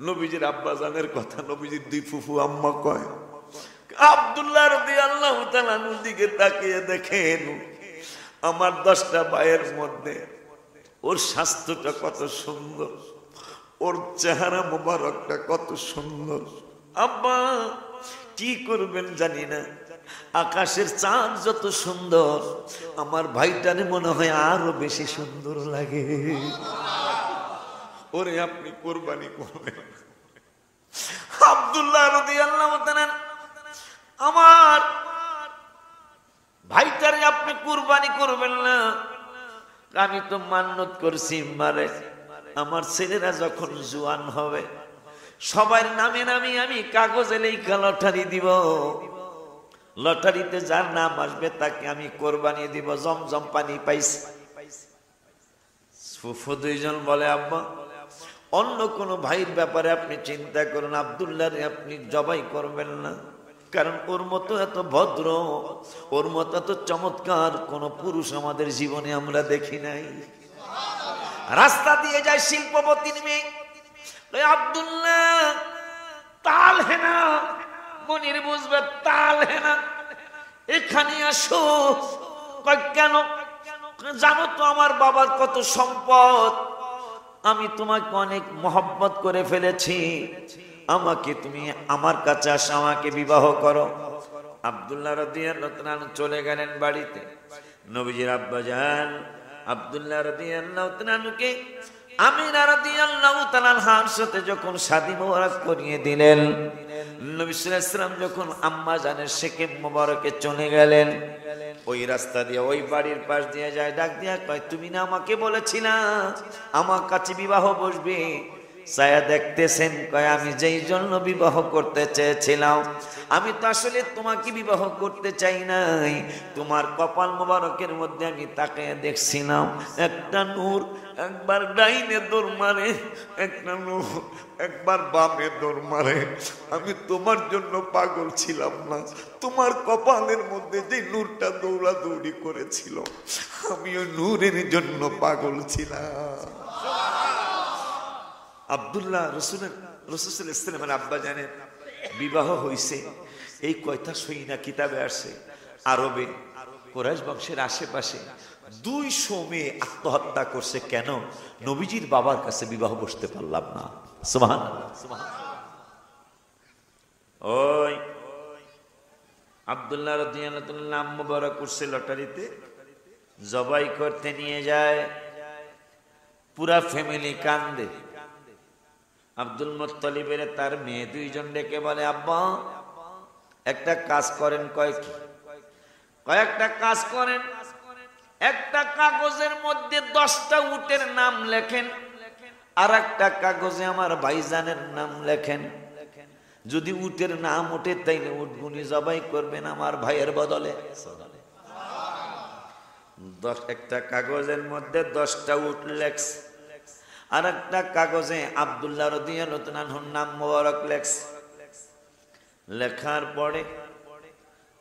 নবীজির আব্বাজানের কথা নবীজির 2 ফুফু আম্মা কয়, আব্দুল্লাহ রাদিয়াল্লাহু তাআলা দিকে তাকিয়ে দেখেন আমার 10টা ভাইয়ের মধ্যে ওর স্বাস্থ্যটা কত সুন্দর, ওর চেহারা মোবারকটা কত সুন্দর। আব্বা কি করবেন জানি না, আকাশের চাঁদ যত সুন্দর আমার ভাইটারে মনে হয় আরো বেশি সুন্দর লাগে। ওরে আপনি কুরবানি করবেন। আব্দুল্লাহ রাদিয়াল্লাহু তাআলা আমার ভাইটারে আপনি কুরবানি করবেন না, আমি তো মান্নত করছি মারে আমার ছেলেরা যখন জওয়ান হবে সবার নামে নামে আমি কাগজে লেখা লটারি দিব, লটারিতে যার নাম আসবে তাকে আমি কোরবানি দিব। জমজম পানি পাইছি। ফুফু দুইজন বলে আব্বা অন্য কোন ভাইয়ের ব্যাপারে আপনি চিন্তা করুন, আব্দুল্লাহরে আপনি জবাই করবেন না, কারণ ওর মতো এত ভদ্র, ওর মতো এত চমৎকার কোন পুরুষ আমাদের জীবনে আমরা দেখি নাই। রাস্তা দিয়ে যায় শিল্পপতির মেয়ে, আব্দুল্লাহ তাল হেনা, মনির বুঝবে তাল হেনা, এখানে আসো। কেন? জানো তো আমার বাবার কত সম্পদ, আমি তোমাকে অনেক মহব্বত করে ফেলেছি, আমাকে তুমি আমার কাছে আসো, আমাকে বিবাহ করো। আব্দুল্লাহ রাদিয়াল্লাহু তাআলা চলে গেলেন বাড়িতে। নবীজির আব্বাজান আব্দুল্লাহ রাদিয়াল্লাহু তাআলাকে আমিনা রাদিয়াল্লাহু তাআলার সাথে যখন শাদী মোবারক করিয়ে দিলেন, নবী সাল্লাল্লাহু আলাইহি ওয়াসাল্লাম যখন আম্মা জানের শেকে মোবারকে চলে গেলেন, ওই রাস্তা দিয়ে ওই বাড়ির পাশ দিয়ে যায়, ডাক দিয়া কয় তুমি না আমাকে বলেছিলা আমার কাছে বিবাহ বসবে? ছায়া দেখতেছেন, কয় আমি যেই জন্য বিবাহ করতে চেয়েছিলাম, আমি তো আসলে তোমাকে বিবাহ করতে চাই নাই, তোমার কপাল মোবারকের মধ্যে আমি তাকিয়ে দেখছিলাম একটা নূর একবার ডাইনে দৌড় মারে, একটা নূর একবার বামে দৌড় মারে। আমি তোমার জন্য পাগল ছিলাম না, তোমার কপালের মধ্যে যে নূরটা দৌড়াদৌড়ি করেছিল আমি ওই নূরের জন্য পাগল ছিলাম। আব্দুল্লাহ রাসূলুল্লাহ আব্বা জানেন বিবাহ হইছে, এই কথা সই না কিতাবে আসে। আরবে কুরাইশ বংশের আশেপাশে 200 মেয়ে আত্মহত্যা করছে। কেন? নবীজির বাবার কাছে বিবাহ বসতে পারলাম না। সুবহানাল্লাহ। ওই আব্দুল্লাহ রাদিয়াল্লাহু তাআলা নাম মোবারক করছে লটারিতে, জবাই করতে নিয়ে যায়, পুরা ফ্যামিলি কান্দে। আব্দুল মুত্তালিবের তার মেয়ে 2 জন ডেকে বলে আব্বা একটা কাজ করেন। কয়েকটা কাজ করেন, একটা কাগজের মধ্যে 10টা উটের নাম লেখেন, আর একটা কাগজে আমার ভাইজানের নাম লেখেন। যদি উটের নাম ওঠে তাইলে উটগুনি জবাই করবেন আমার ভাইয়ের বদলে। একটা কাগজের মধ্যে 10টা উট লেখছে, আর একটা কাগজে আব্দুল্লাহ রাদিয়াল্লাহু তাআলার নাম মোবারক লেখছে। লেখার পরে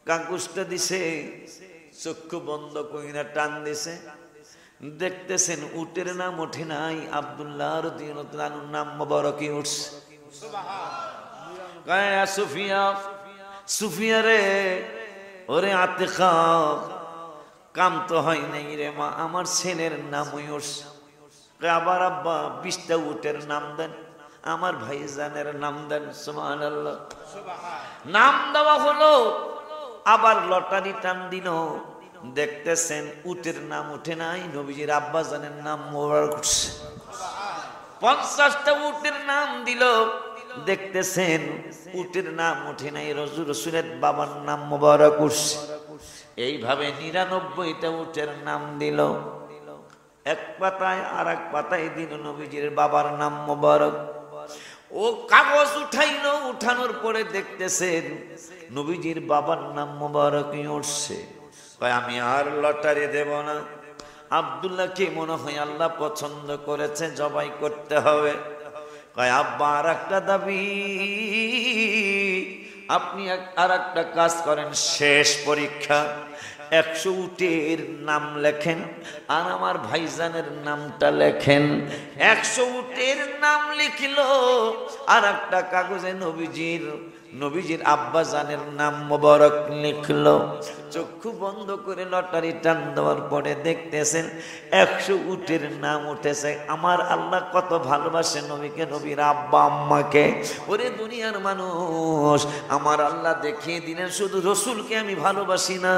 কাগজটা দিছে, চক্ষু বন্ধ কইরা টান দিছে, দেখতেছেন উটের নাম ওঠে নাই, আব্দুল্লাহ রাদিয়াল্লাহু তাআলার নাম মোবারকই উঠছে। সুবহানাল্লাহ। সুফিয়া, সুফিয়া রে, ওরে আতিকা, কাম তো হয় নাই রে মা, আমার ছেলের নাম উঠছে। আবার আব্বা 20টা উটের নাম দেন, আমার ভাইজানের নাম দেন। সুবহানাল্লাহ। নাম দেওয়া হলো, আবার লটারি টান দিল, দেখতেছেন উটের নাম উঠে নাই, নবীজির আব্বা জানের নাম মোবারক উঠছে। 50টা উটের নাম দিল, দেখতেছেন উটের নাম উঠে নাই, রাসূলের বাবার নাম মোবারক উঠছে। এইভাবে 99টা উটের নাম দিল, এক পাতায় আর এক পাতায় দিল নবীজির বাবার নাম মোবারক। ও কাগজ উঠাইলো, উঠানোর পরে দেখতেছেন নবীজির বাবার নাম মোবারকই উঠছে। কয় আমি আর লটারি দেব না, আব্দুল্লাহকে মনে হয় আল্লাহ পছন্দ করেছে, জবাই করতে হবে। কয় আব্বা আর একটা দাবি, আপনি আর একটা কাজ করেন, শেষ পরীক্ষা, 100 উটের নাম লেখেন আর আমার ভাইজানের নামটা লেখেন। 100 উটের নাম লিখলো, আর একটা কাগজে নবীজির নবীজির আব্বা জানের নাম মোবারক লিখলো। চক্ষু বন্ধ করে লটারি টান দেওয়ার পরে দেখতেছেন 100 উটের নাম উঠেছে। আমার আল্লাহ কত ভালোবাসে নবীকে, নবীর আব্বা আম্মাকে। ওরে দুনিয়ার মানুষ, আমার আল্লাহ দেখিয়ে দিলেন শুধু রসুলকে আমি ভালোবাসি না,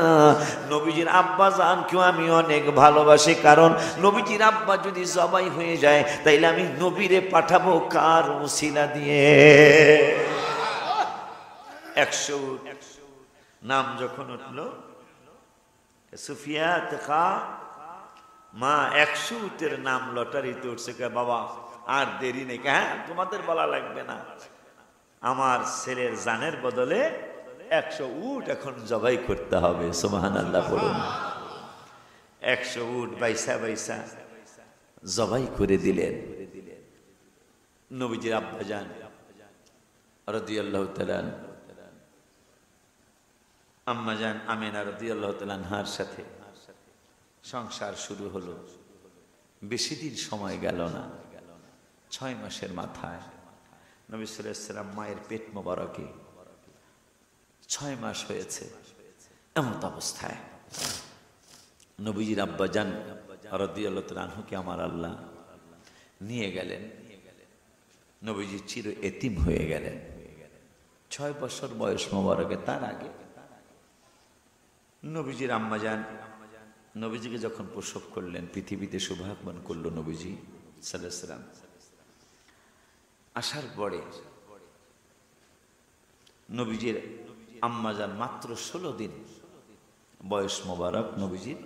নবীজির আব্বা জানকেও আমি অনেক ভালোবাসি। কারণ নবীজির আব্বা যদি জবাই হয়ে যায় তাইলে আমি নবীরে পাঠাবো কার উসিলা দিয়ে? 100 নাম যখন উঠলো, সুফিয়া তেকা মা 100 উটের নাম লটারিতে উঠছে। বাবা আর দেরি নেই, হ্যাঁ তোমাদের বলা লাগবে না, আমার ছেলের জানের বদলে 100 উট এখন জবাই করতে হবে। সুবহানাল্লাহ বলুন। 100 উট বাইসা বাইসা জবাই করে দিলেন। নবীজির আব্বাজান রাদিয়াল্লাহু তাআলা আম্মাজান আমিনা রাদিয়াল্লাহু তাআলা আনহার সাথে সংসার শুরু হলো। বেশি দিন সময় গেল না, 6 মাসের মাথায় নবী সাল্লাল্লাহু আলাইহি ওয়াসাল্লাম মায়ের পেট মোবারকে 6 মাস হয়েছে। এমন অবস্থায় নবীজির আব্বাজান রাদিয়াল্লাহু তাআলা আনহুকে আমার আল্লাহ নিয়ে গেলেন। নবীজি চির এতিম হয়ে গেলেন। 6 বছর বয়স মোবারকে। তার আগে নবীজির আম্মাজান নবীজিকে যখন প্রসব করলেন, পৃথিবীতে শুভাগমন করলো নবীজি সাল্লাল্লাহু আলাইহি ওয়াসাল্লাম। আসার পরে নবীজির আম্মাজান মাত্র 16 দিন বয়স মোবারক নবীজির।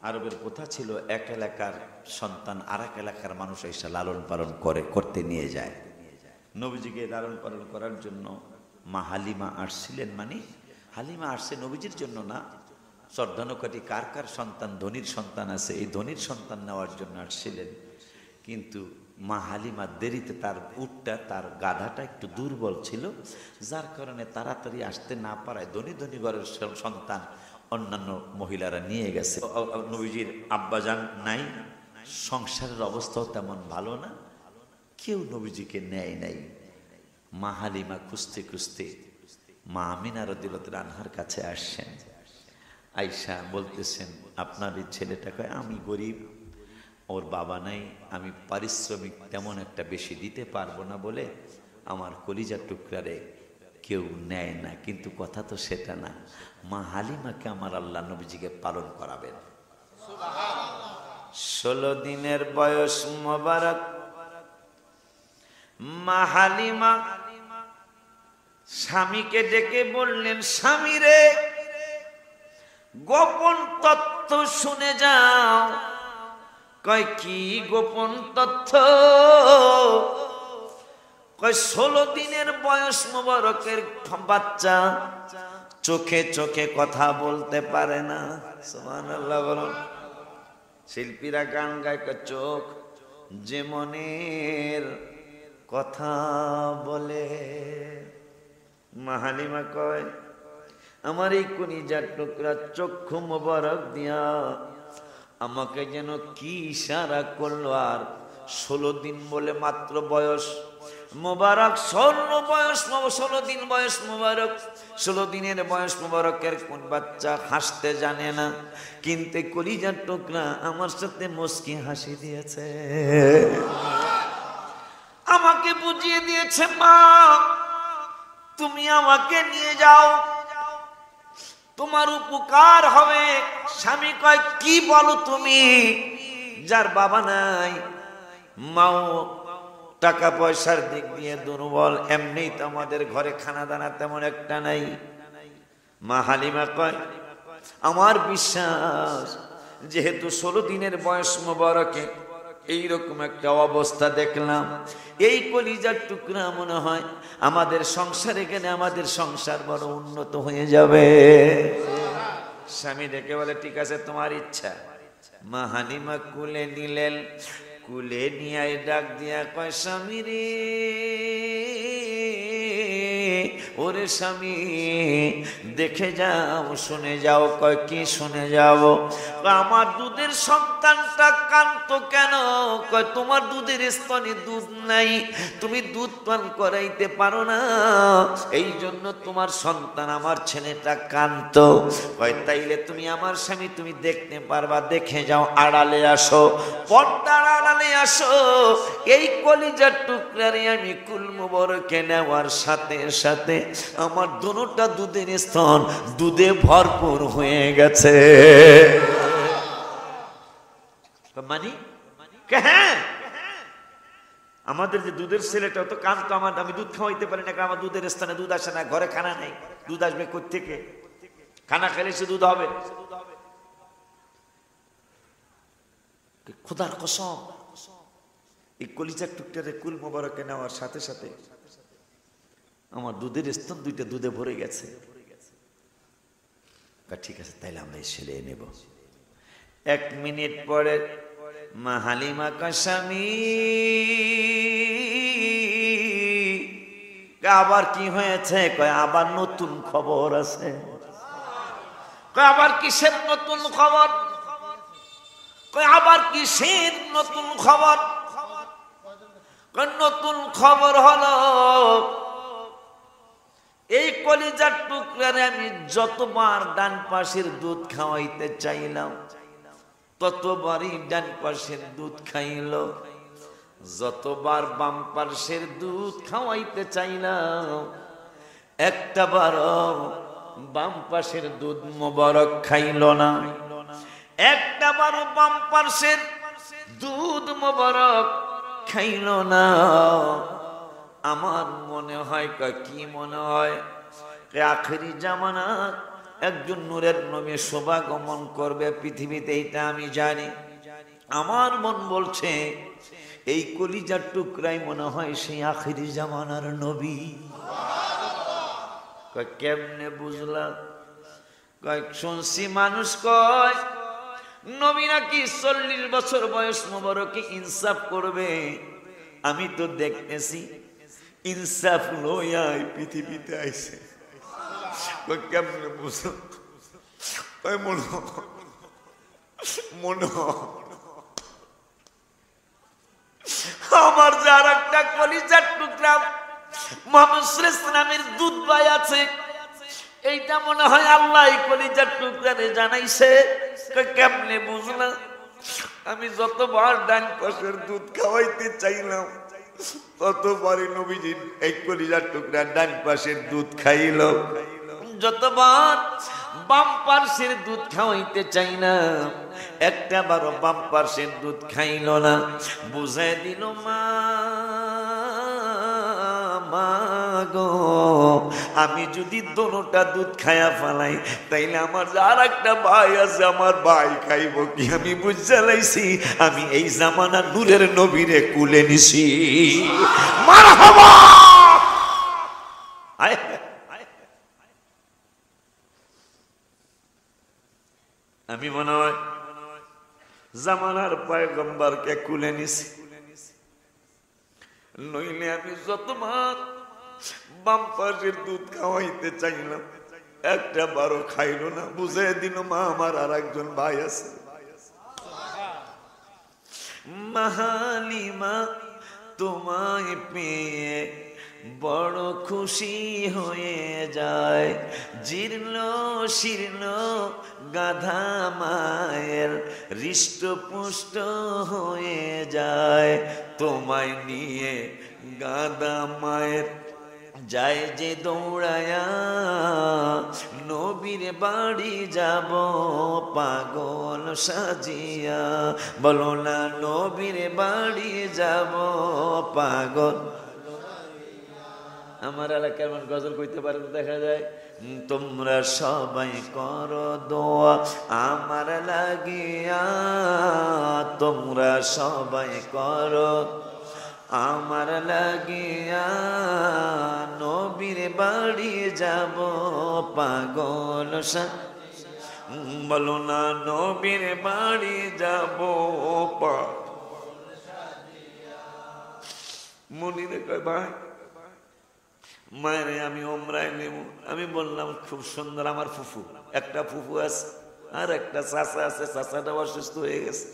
আরবের প্রথা ছিল এক এলাকার সন্তান আর এক এলাকার মানুষ এসে লালন পালন করতে নিয়ে যায়। নবীজিকে লালন পালন করার জন্য মা হালিমা আসছিলেন। মানে হালিমা আসছে নবীজির জন্য না, চর্ধানুকাটি কার কার সন্তান ধনির সন্তান আছে এই ধনির সন্তান নেওয়ার জন্য আসছিলেন। কিন্তু মা হালিমা দেরিতে, তার উটটা তার গাধাটা একটু দুর্বল ছিল, যার কারণে তাড়াতাড়ি আসতে না পারায় ধনী ধনী ঘরের সন্তান অন্যান্য মহিলারা নিয়ে গেছে। নবীজির আব্বাজান নাই, সংসারের অবস্থাও তেমন ভালো না, কেউ নবীজিকে নেয় নাই। মা হালিমা খুঁজতে খুঁজতে মা আমিনা রাদিয়াল্লাহু তাআলা আনহার কাছে আসছেন। আয়েশা বলতেছেন, আপনার এই ছেলেটা কয় আমি গরিব, ওর বাবা নাই, আমি পারিশ্রমিক তেমন একটা বেশি দিতে পারবো না বলে আমার কলিজার টুকরারে কেউ নেয় না। কিন্তু কথা তো সেটা না, মা হালিমাকে আমার আল্লাহ নবীজিকে পালন করাবেন। 16 দিনের বয়স মোবারক মা হালিমা স্বামীকে ডেকে বললেন, স্বামী রে গোপন তথ্য শুনে যাও। কয় কি গোপন তথ্য? কয় 16 দিনের বয়স মোবারকের বাচ্চা চোখে চোখে কথা বলতে পারে না। সুবহানাল্লাহ বলুন। শিল্পীরা গান গায়, চোখ যে মনের কথা বলে। মা হালিমা কয়, আমার এই কলিজার টুকরা চক্ষু মোবারক দিয়া আমাকে যেন কি ইশারা করলো। আর 16 দিন বলে মাত্র বয়স মোবারক, 16 দিন বয়স মোবারক। 16 দিনের বয়স মোবারকের কোন বাচ্চা হাসতে জানে না, কিন্তু কলিজার টুকরা আমার সাথে মুস্কি হাসি দিয়েছে, আমাকে বুঝিয়ে দিয়েছে, মা তুমি আমাকে নিয়ে যাও, তোমার উপকার হবে। স্বামী কয়, কি বলো তুমি? যার বাবা নাই, মাও টাকা পয়সার দিক দিয়ে দুর্বল, এমনি তো আমাদের ঘরে খানা দানা তেমন একটা নাই। মা হালিমা কয়, আমার বিশ্বাস যেহেতু 16 দিনের বয়স মোবারকে এইরকম একটা অবস্থা দেখলাম, এই কলিজার টুকরা মনে হয় আমাদের সংসারে গেলে আমাদের সংসার বড় উন্নত হয়ে যাবে। স্বামী ডেকে বলে, ঠিক আছে তোমার ইচ্ছা। মা হালিমা কুলে নিলেন, কুলে নিয়ে ডাক দিয়া কয়, স্বামী রে ওরে স্বামী দেখে যাও, শুনে যাও। কয় কি শুনে যাও? আমার দুধের সন্তানটা কান্ত কেন? কয় তোমার দুধের স্তনে দুধ নাই, তুমি দুধ পান করাইতে পারো না, এই জন্য তোমার সন্তান আমার ছেলেটা কান্ত। কয় তাইলে তুমি আমার স্বামী তুমি দেখতে পারবা, দেখে যাও, আড়ালে আসো, পর্দার আড়ালে আসো। এই কলিজার টুকরারে আমি কুল মুবারকে নেওয়ার সাথে সাথে আমার দুটোটা দুধের স্তন দুধে ভরপুর হয়ে গেছে। মানে হ্যাঁ, আমাদের যে দুধের ছেলেটা তো কান্ত, আমি দুধ খাওয়াইতে পারি না, আমার দুধের স্থানে দুধ আসে না, ঘরে খানা নেই, দুধ আসবে কোত্থেকে? খানা খেলে সে দুধ হবে। খোদার কসম, এই কলিজার টুকটারে কুল মোবারকে নেওয়ার সাথে সাথে আমার দুধের স্তন দুইটা দুধে ভরে গেছে। ঠিক আছে, তাইলে আমরা এই ছেলে নেব। 1 মিনিট পরে মা হালিমা কাসামি আবার কি হয়েছে? কয় আবার নতুন খবর আছে। কয় আবার কিসের নতুন খবর? কয় আবার কিসের নতুন খবর? কয় নতুন খবর হলো এই কলিজার টুকরারে আমি যতবার ডান পাশের দুধ খাওয়াইতে চাইলাম ততবারই ডান পাশের দুধ খাইল, যতবার বাম পাশের দুধ খাওয়াইতে চাইলাম একটা বারও বাম পাশের দুধ মোবারক খাইল না, একটা বারও বাম পাশের দুধ মোবারক খাইল না। আমার মনে হয়, কি মনে হয়? আখেরি জামানা একজন নূরের নবী শুভাগমন করবে পৃথিবীতে, এইটা আমি জানি। আমার মন বলছে এই কলিজার টুকরাই মনে হয় সেই আখেরি জামানার নবী। কেমনে বুঝলাম? শুনছি মানুষ কয় নবী নাকি 40 বছর বয়স মোবারকে ইনসাফ করবে। আমি তো দেখতেছি ইনসাফ লইয়াই পৃথিবীতে আইছে। কেমনে বুঝলাম? আমার যার একটা কলিজার টুকরা মুহাম্মদ ইসলামের দুধ ভাই আছে, এইটা মনে হয় আল্লাহ কলিজার টুকরারে জানাইছে। কেমনে বুঝলাম? আমি যতবার ডান পাশের দুধ খাওয়াইতে চাইলাম ততবারই নবীজি এই কলিজার টুকরা ডান পাশের দুধ খাইল, যতবার বাম পাশের দুধ খাওয়াইতে চাইলাম একটা বারো বাম পাশের দুধ খাইল না। বুঝাই দিল মা গো, আমি যদি দোনোটা দুধ খায়া ফেলাই তাইলে আমার আর একটা ভাই আছে, আমার ভাই খাইব কি? আমি বুঝা লাইছি আমি এই জামানা নূরের নবীরে কুলে নিছি। মারহাবা। আমি মনে হয় জামানার পয়গম্বরকে কুলে নিছি, নইলে আমি যতবার বাম পাশের দুধ খাওয়াইতে চাইলাম একটা বারো খাইল না। বুঝাই দিল মা আমার আর একজন ভাই আছে। হালিমা তোমায় পেয়ে বড় খুশি হয়ে যায়, জীর্ণ শীর্ণ গাধা মায়ের হৃষ্টপুষ্ট হয়ে যায়। তোমায় নিয়ে গাধা মায়ের যায় যে দৌড়ায়া, নবীর বাড়ি যাব পাগল সাজিয়া। বলো না নবীর বাড়ি যাব পাগল। আমার এলাকার মানুষ গজল কইতে পারে দেখা যায়। তোমরা সবাই করো দোয়া আমার লাগিয়া, তোমরা সবাই করো আমার লাগিয়া, নবীর বাড়ি যাব পাগল। বলো না নবীর বাড়ি যাব মনিরে কয় ভাই মায়ের আমি ওমরায় নেব। আমি বললাম খুব সুন্দর, আমার ফুফু একটা ফুফু আছে আর একটা চাচা আছে, চাচাটা অসুস্থ হয়ে গেছে,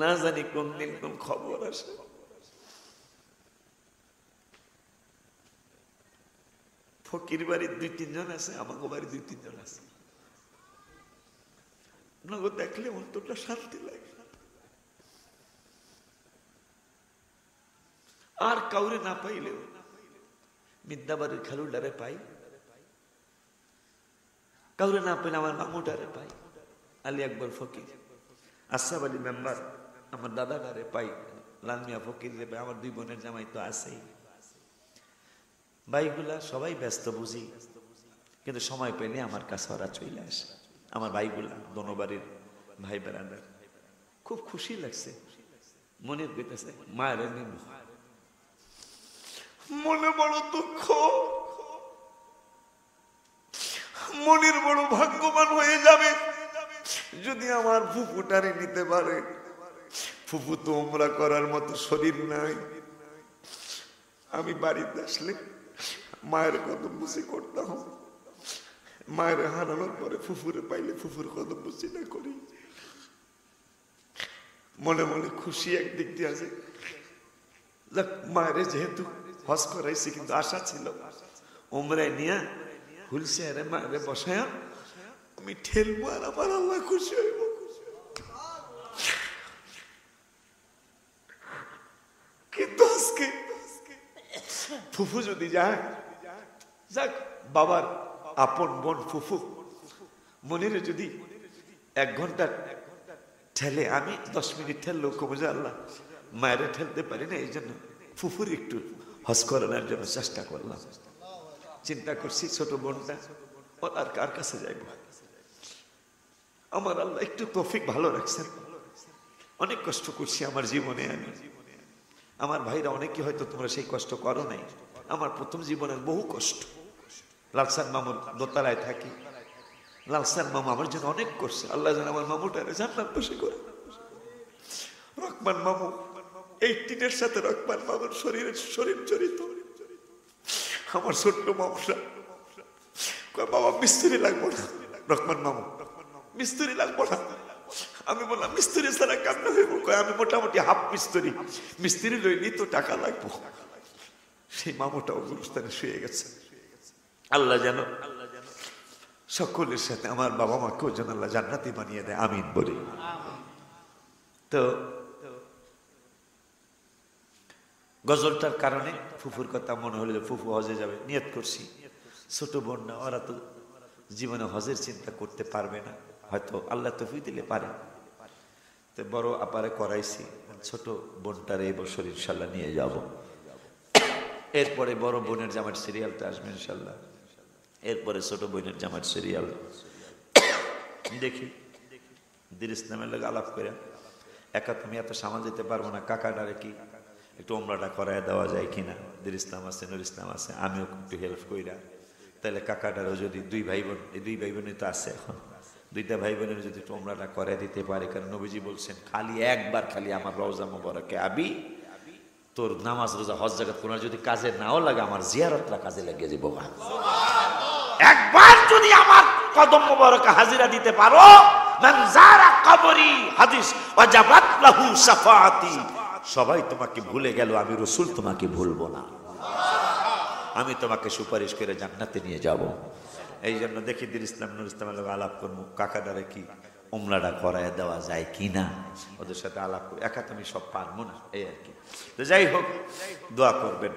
না জানি কোন দিন কোন খবর আসে। ফকির বাড়ির 2-3 জন আছে, আমাকে বাড়ি 2-3 জন আছে। দেখলে অন্তরটা শান্তি লাগে। আর কাউরে না পাইলেও মিদ্যাবাড়ির খালুডারে পাই, কাউরে না পাইলে আমার মামুডারে পাই, আলী আকবর ফকির, আসাব আলী মেম্বার আমার দাদাডারে পাই, লালমিয়া ফকির রে পাই, আমার 2 বোনের জামাই তো আছেই। ভাইগুলা সবাই ব্যস্ত বুঝি, কিন্তু সময় পেলে আমার কাছে ওরা চলে আসে। আমার ভাইগুলা দোনোবাড়ির ভাই বেড়াদার, খুব খুশি লাগছে। মনের কইতেছে মায়ের নেব, মনে বড় দুঃখ, মনের বড় ভাগ্যবান হয়ে যাবে যদি আমার ফুফুটারে নিতে পারে। ফুফু তো ওমরা করার মতো শরীর নাই। আমি বাড়িতে আসলে মায়ের কদম বুঝি করতাম, মায়ের হারানোর পরে ফুফুরে পাইলে ফুফুর কদম বুঝি না করি। মনে মনে খুশি একদিক দিয়ে আছে, মায়ের যেহেতু হজ করাইছি, কিন্তু আশা ছিল ওমরায় নিয়া হুলসেয়ারে মায়ের বসায়া আমি ঠেলবো আর আমার আল্লাহ খুশি হইব। কিন্তু আজকে ফুফু যদি যায়, যাক বাবার আপন বোন ফুফু মনিরে যদি 1 ঘন্টা ঠেলে, আমি 10 মিনিট ঠেললেও কমে আল্লাহ মায়েরে ঠেলতে পারি না, এই জন্য ফুফুর একটু হজ করানোর জন্য চেষ্টা করলাম। চিন্তা করছি ছোট বোনটা ও আর কার কাছে যাইব। আমার আল্লাহ একটু তৌফিক ভালো রাখছেন। অনেক কষ্ট করছি আমার জীবনে আমি, আমার ভাইরা অনেকে হয়তো তোমরা সেই কষ্ট করো নাই। আমার প্রথম জীবনের বহু কষ্ট। লালসান মামুর দোতলায় থাকি, লালসান মামু আমার জন্য অনেক করছে। আল্লাহ যেন আমার মামুটারে জান্নাত বসে করে। রহমান মামু 18 সাথে রহমান মামুর শরীর জড়িত। আমার ছোট্ট মামুরা বাবা মিস্ত্রি লাগবো না, রহমান মামু মিস্ত্রি লাগবো না। আমি বললাম মিস্ত্রি ছাড়া কাজ না হইব, আমি মোটামুটি হাফ মিস্ত্রি, মিস্ত্রি লইনি তো টাকা লাগবো। সেই মামুটাও গুরুস্থানে শুয়ে গেছে। আল্লাহ যেন সকলের সাথে আমার বাবা মাকেও যেন আল্লাহ জান্নাতি বানিয়ে দেয়, আমিন বলি। তো গজলটার কারণে ফুফুর কথা মনে হলো যে ফুফু হজে যাবে, নিয়ত করছি। ছোট বোন না, ওরা তো জীবনে হজের চিন্তা করতে পারবে না, হয়তো আল্লাহ তৌফিক দিলে পারে। তো বড় আপারে করাইছি, ছোট বোনটার এই বছর ইনশাল্লাহ নিয়ে যাব। এরপরে বড় বোনের জামার সিরিয়ালটা আসবে ইনশাল্লাহ, এরপরে ছোট বোনের জামার সিরিয়াল দেখি। দির ইসলামের লোক আলাপ করে, একা তুমি এত সামাল দিতে পারবো না, কাকাডারে কি একটু ওমরাটা করায় দেওয়া যায় কিনা। দির ইসলাম আছে, নুর ইসলাম আছে, আমিও একটু হেল্প কইরা, তাহলে কাকাডারও যদি 2 ভাই বোন, এই 2 ভাই বোনই তো আছে এখন, 2টা ভাই বোনের যদি একটু ওমরাটা করায় দিতে পারে। কারণ নবীজি বলছেন খালি একবার খালি আমার রওজা মোবারকে আবি, তোর নামাজ রোজা হজ জাকাত কোন যদি কাজে নাও লাগে, আমার জিয়ারতটা কাজে লাগিয়ে যাবো। একবার যদি আমার কদম মোবারকে হাজিরা দিতে পারো, মান যারা কবরি হাদিস ওয়াজাবাত লাহু শাফাআতি, সবাই তোমাকে ভুলে গেল, আমি রাসূল তোমাকে ভুলবো না, আমি তোমাকে সুপারিশ করে জান্নাতে নিয়ে যাব। এই জন্য দেখি দির ইসলাম নুর ইসলামের লোক আলাপ করবো, কাকাদারে কি ওমরাটা করায় দেওয়া যায় কিনা, ওদের সাথে আলাপ করবো। একা তুমি সব পারবো না, এই আর কি। তো যাই হোক, দোয়া করবেন।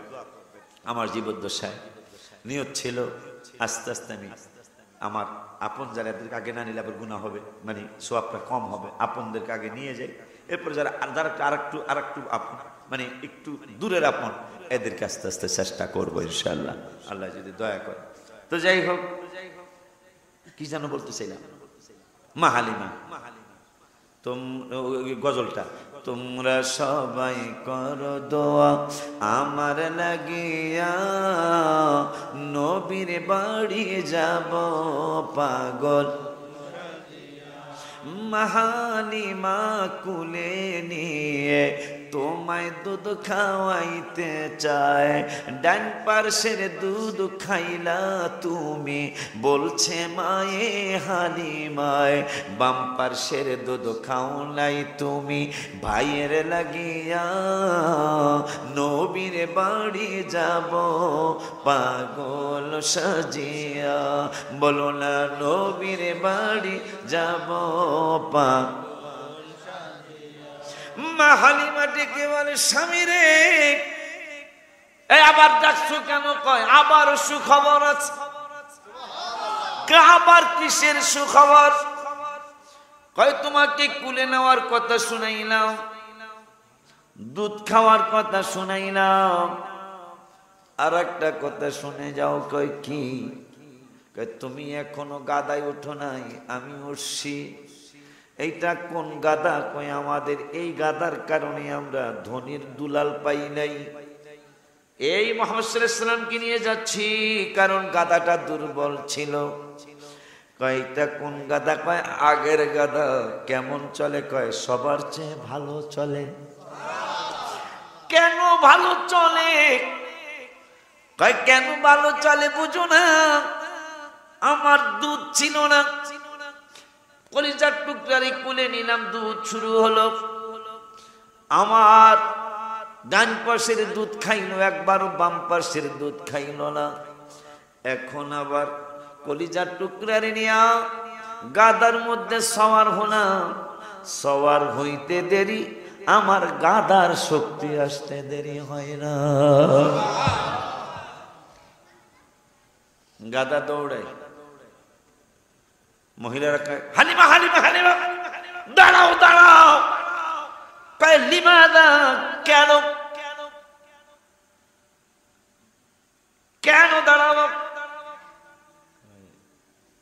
আমার জীবদ্দশায় নিয়ত ছিল আস্তে আস্তে আমি আমার আপন যারা এদেরকে আগে না নিলে আবার গুনাহ হবে, মানে সোয়াবটা কম হবে, আপনদেরকে আগে নিয়ে যাই। এরপর যারা আরেকটু আপন, মানে একটু দূরের আপন, এদেরকে আস্তে আস্তে চেষ্টা করবো ইনশাআল্লাহ, আল্লাহ যদি দয়া করে। তো যাই হোক, কি যেন বলতে চাইলাম, মা হালিমা গজলটা, তোমরা সবাই করো দোয়া আমার লাগিয়া, নবীর বাড়ি যাব পাগল, মা হালিমা কুলে নিয়ে তোমায় দুধ খাওয়াইতে চায়। ডান পার্শ্বের দুধ খাইলা তুমি, বলছে মায়ে হালিমায়। বাম পার্শ্বের দুধ খাওলাই তুমি, ভাইয়ের লাগিয়া নবীর বাড়ি যাব পাগল সাজিয়া। বলো না নবীর বাড়ি যাব পাগল সাজিয়া। মা হালিমা ডেকে বলে স্বামী রে, এই আবার ডাকছো কেন? কয় আবার সুখবর আছে। আবার কিসের সুখবর? কয় তোমাকে কুলে নেওয়ার কথা শুনাইলাম, দুধ খাওয়ার কথা শুনাইলাম, আর একটা কথা শুনে যাও। কয় কি? কয় তুমি এখনো গাদায় ওঠো নাই, আমি উঠছি। এইটা কোন গাদা? কয় আমাদের এই গাদার কারণে আমরা ধনির দুলাল পাই নাই। এই মুহাম্মদ সাল্লাল্লাহু আলাইহি ওয়াসাল্লামকে নিয়ে যাচ্ছি, কারণ গাদাটা দুর্বল ছিল। কয় এটা কোন গাদা? কয় আগের গাদা। কেমন চলে? কয় সবার চেয়ে ভালো চলে। কেন ভালো চলে? কয় কেন ভালো চলে বুঝো না? আমার দুধ ছিল না, কলিজার টুকরারে কুলে নিলাম, দুধ শুরু হলো। আমার ডান পাশের দুধ খাইলো একবারও, বাম পাশের দুধ খাইলো না। এখন আবার কলিজার টুকরারে নিয়া গাদার মধ্যে সওয়ার হলাম। সওয়ার হইতে দেরি, আমার গাদার শক্তি আসতে দেরি হয় না। গাদা দৌড়ায়, মহিলারা কয় হালিমা হালিমা হালিমা দাঁড়াও দাঁড়াও। কয় লিমাদা? কেন কেন দাঁড়াবো?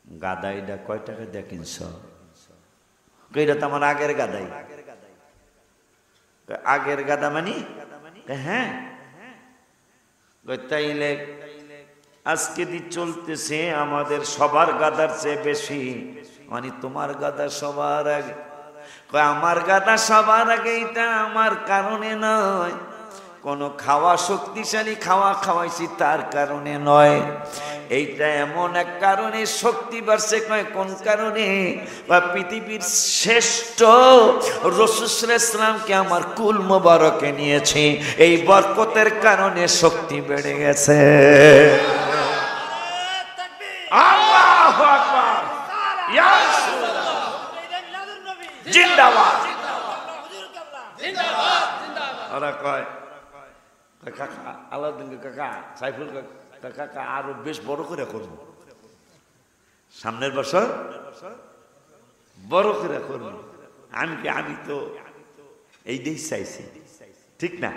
গাদাইটা কয় টাকা দিয়ে কিনছ? এটা তো আমার আগের গাদাই। আগের গাদা মানি? হ্যাঁ। তাইলে আজকে দি চলতেছে আমাদের সবার গাদার চেয়ে বেশি, মানে তোমার গাদা সবার আগে। আমার গাদা সবার আগে, এটা আমার কারণে নয়, কোন খাওয়া শক্তিশালী খাওয়া খাওয়াইছি তার কারণে নয়। এইটা এমন এক কারণে শক্তি বাড়ছে। কয় কোন কারণে? বা পৃথিবীর শ্রেষ্ঠ রাসূল সাল্লাল্লাহু আলাইহি ওয়াসাল্লামকে আমার কুল মোবারকে নিয়েছি, এই বরকতের কারণে শক্তি বেড়ে গেছে। আল্লাহু আকবার, ইয়া রাসূলুল্লাহ, জিন্দাবাদ জিন্দাবাদ জিন্দাবাদ। ওরা কয় কাকা আলাউদ্দিন কাকা, সাইফুল কাকা আরো বেশ বড় করে করব, সামনের বছর বড় করে করব। আমি তো এইটাই চাইছি, ঠিক না?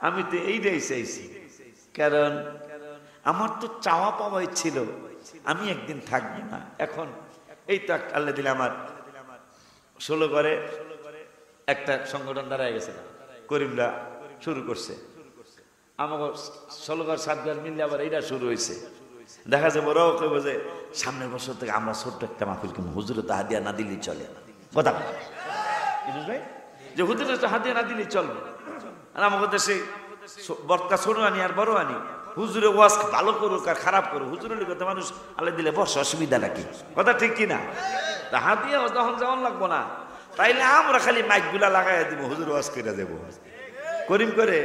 আমি তো এইটাই চাইছি, কারণ আমার তো চাওয়া পাওয়াই ছিল আমি একদিন থাকবো না। এখন এই তো আল্লাহ দিলে আমার 16 ঘরে একটা সংগঠন দাঁড়ায় গেছে, করিমরা শুরু করছে। আমাকে 16 ঘর 7 ঘর মিললে আবার এইটা শুরু হয়েছে। দেখা যাবে ওরাও কইব যে সামনের বছর থেকে আমরা ছোট্ট একটা মাহফিল কিনবো, হুজুরে তো হাদিয়া না দিলেই চলে। কথা যে হুজুরে তো হাদিয়া না দিলেই চলবে। আর আমাকে দেশে বর্তা ছোট আনি আর বড় আনি, হুজুরে ওয়াজ ভালো করুক আর খারাপ করুক, হুজুরের লিখতে মানুষ আল্লাহ দিলে বর্ষ অসুবিধা নাকি? কথা ঠিক কিনা? তা হাদিয়া তখন যেমন লাগবো না, তাইলে আমরা খালি মাইক গুলা লাগাই দিব, হুজুর ওয়াজ করে দেবো। করিম করে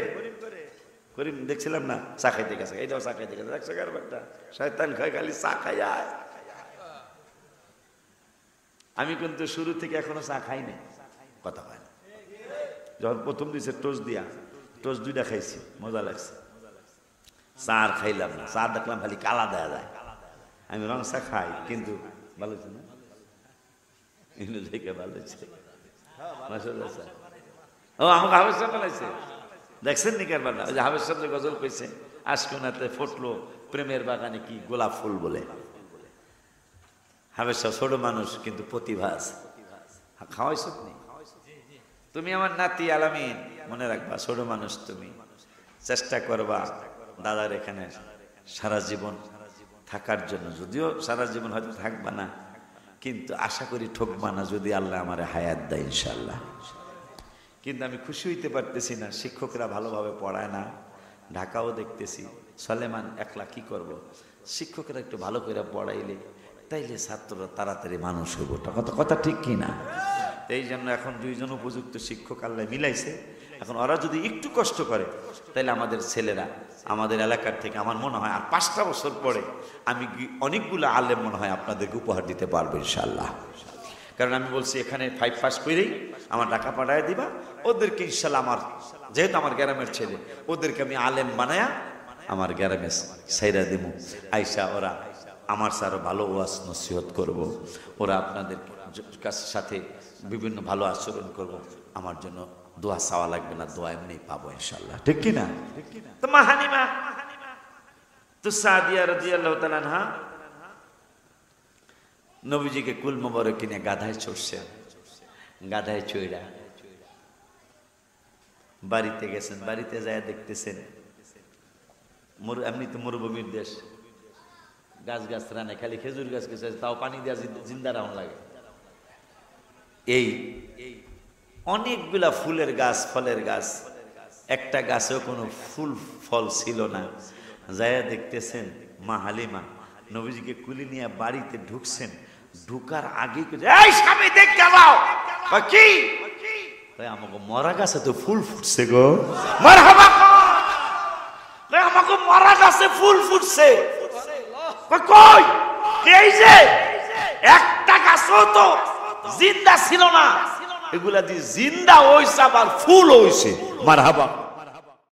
করিম দেখছিলাম না, চা খাইতে গেছে, এইটাও চা খাইতে গেছে, দেখছো কারবারটা শয়তান খায়, খালি চা খাই। আমি কিন্তু শুরু থেকে এখনো চা খাই নাই, কথা হয় না। যখন প্রথম দিয়েছে টোস্ট দিয়া, টোস্ট 2টা খাইছি, মজা লাগছে। চা আর খাইলাম না, চা দেখলাম খালি কালা দেয়া যায়। আমি রং চা খাই, কিন্তু ভালো হচ্ছে না, এগুলো দেখে ভালো হচ্ছে। ও আমাকে হাবেজ চা বানাইছে, দেখছেন নি কারবার না? ওই যে হাবেজ সাহেব গজল কইছে, আশকোনাতে ফুটলো প্রেমের বাগানে কি গোলাপ ফুল বলে। হাবেজ সাহেব ছোট মানুষ, কিন্তু প্রতিভা আছে। খাওয়াইছ তুমি আমার নাতি আলামিন, মনে রাখবা ছোট মানুষ, তুমি চেষ্টা করবা দাদার এখানে সারা জীবন থাকার জন্য। যদিও সারা জীবন হয়তো থাকবা না, কিন্তু আশা করি ঠকবা না যদি আল্লাহ আমার হায়াত দেয় ইনশাআল্লাহ। কিন্তু আমি খুশি হইতে পারতেছি না, শিক্ষকরা ভালোভাবে পড়ায় না। ঢাকাও দেখতেছি, সলেমান একলা কি করব, শিক্ষকরা একটু ভালো করে পড়াইলে তাইলে ছাত্ররা তাড়াতাড়ি মানুষ হইব। কথা ঠিক কি না? এই জন্য এখন দুইজন উপযুক্ত শিক্ষক আল্লাহ মিলাইছে। এখন ওরা যদি একটু কষ্ট করে তাহলে আমাদের ছেলেরা আমাদের এলাকার থেকে আমার মনে হয় আর 5টা বছর পরে আমি অনেকগুলো আলেম মনে হয় আপনাদেরকে উপহার দিতে পারবো ইনশাল্লাহ। কারণ আমি বলছি এখানে 5 পাস করেই আমার টাকা পাঠায় দিবা, ওদেরকে ইনশাল্লাহ আমার যেহেতু আমার গ্রামের ছেলে ওদেরকে আমি আলেম বানায়া আমার গ্রামে সাইরা দিব। আইসা ওরা আমার আরো ভালো ওয়াজ নসিহত করব, ওরা আপনাদের সাথে বিভিন্ন ভালো আচরণ করব। আমার জন্য দোয়া চাওয়া লাগবে না, দোয়া এমনি পাবো ইনশাল্লাহ, ঠিক কি না? তো মা হানিমা তো সাদিয়া রাদিয়াল্লাহু তাআলা আনহা নবীজিকে কুল মোবারক কিনে গাধায় চড়ছেন। গাধায় চড়া বাড়িতে গেছেন, বাড়িতে যায় দেখতেছেন এমনি তো মরুভূমির দেশ, গাছ রানে খালি খেজুর গাছ গেছে, তাও পানি দেওয়া জিন্দা রাউন লাগে। এই অনেকগুলা ফুলের গাছ, ফলের গাছ, একটা গাছেও কোনো ফুল ফল ছিল না। যায় দেখতেছেন মা হালিমা নবীজিকে কুলি নিয়ে বাড়িতে ঢুকছেন। ঢুকার আগে এই স্বামী দেখতে যাও, কি আমাকে মরা গাছে তো ফুল ফুটছে গো, মারহাবা আমাকে মরা গাছে ফুল ফুটছে। কই এই যে একটা গাছও তো জিন্দা ছিল না, এগুলা দিয়ে জিন্দা হইছে আবার ফুল হইছে, মারহাবা।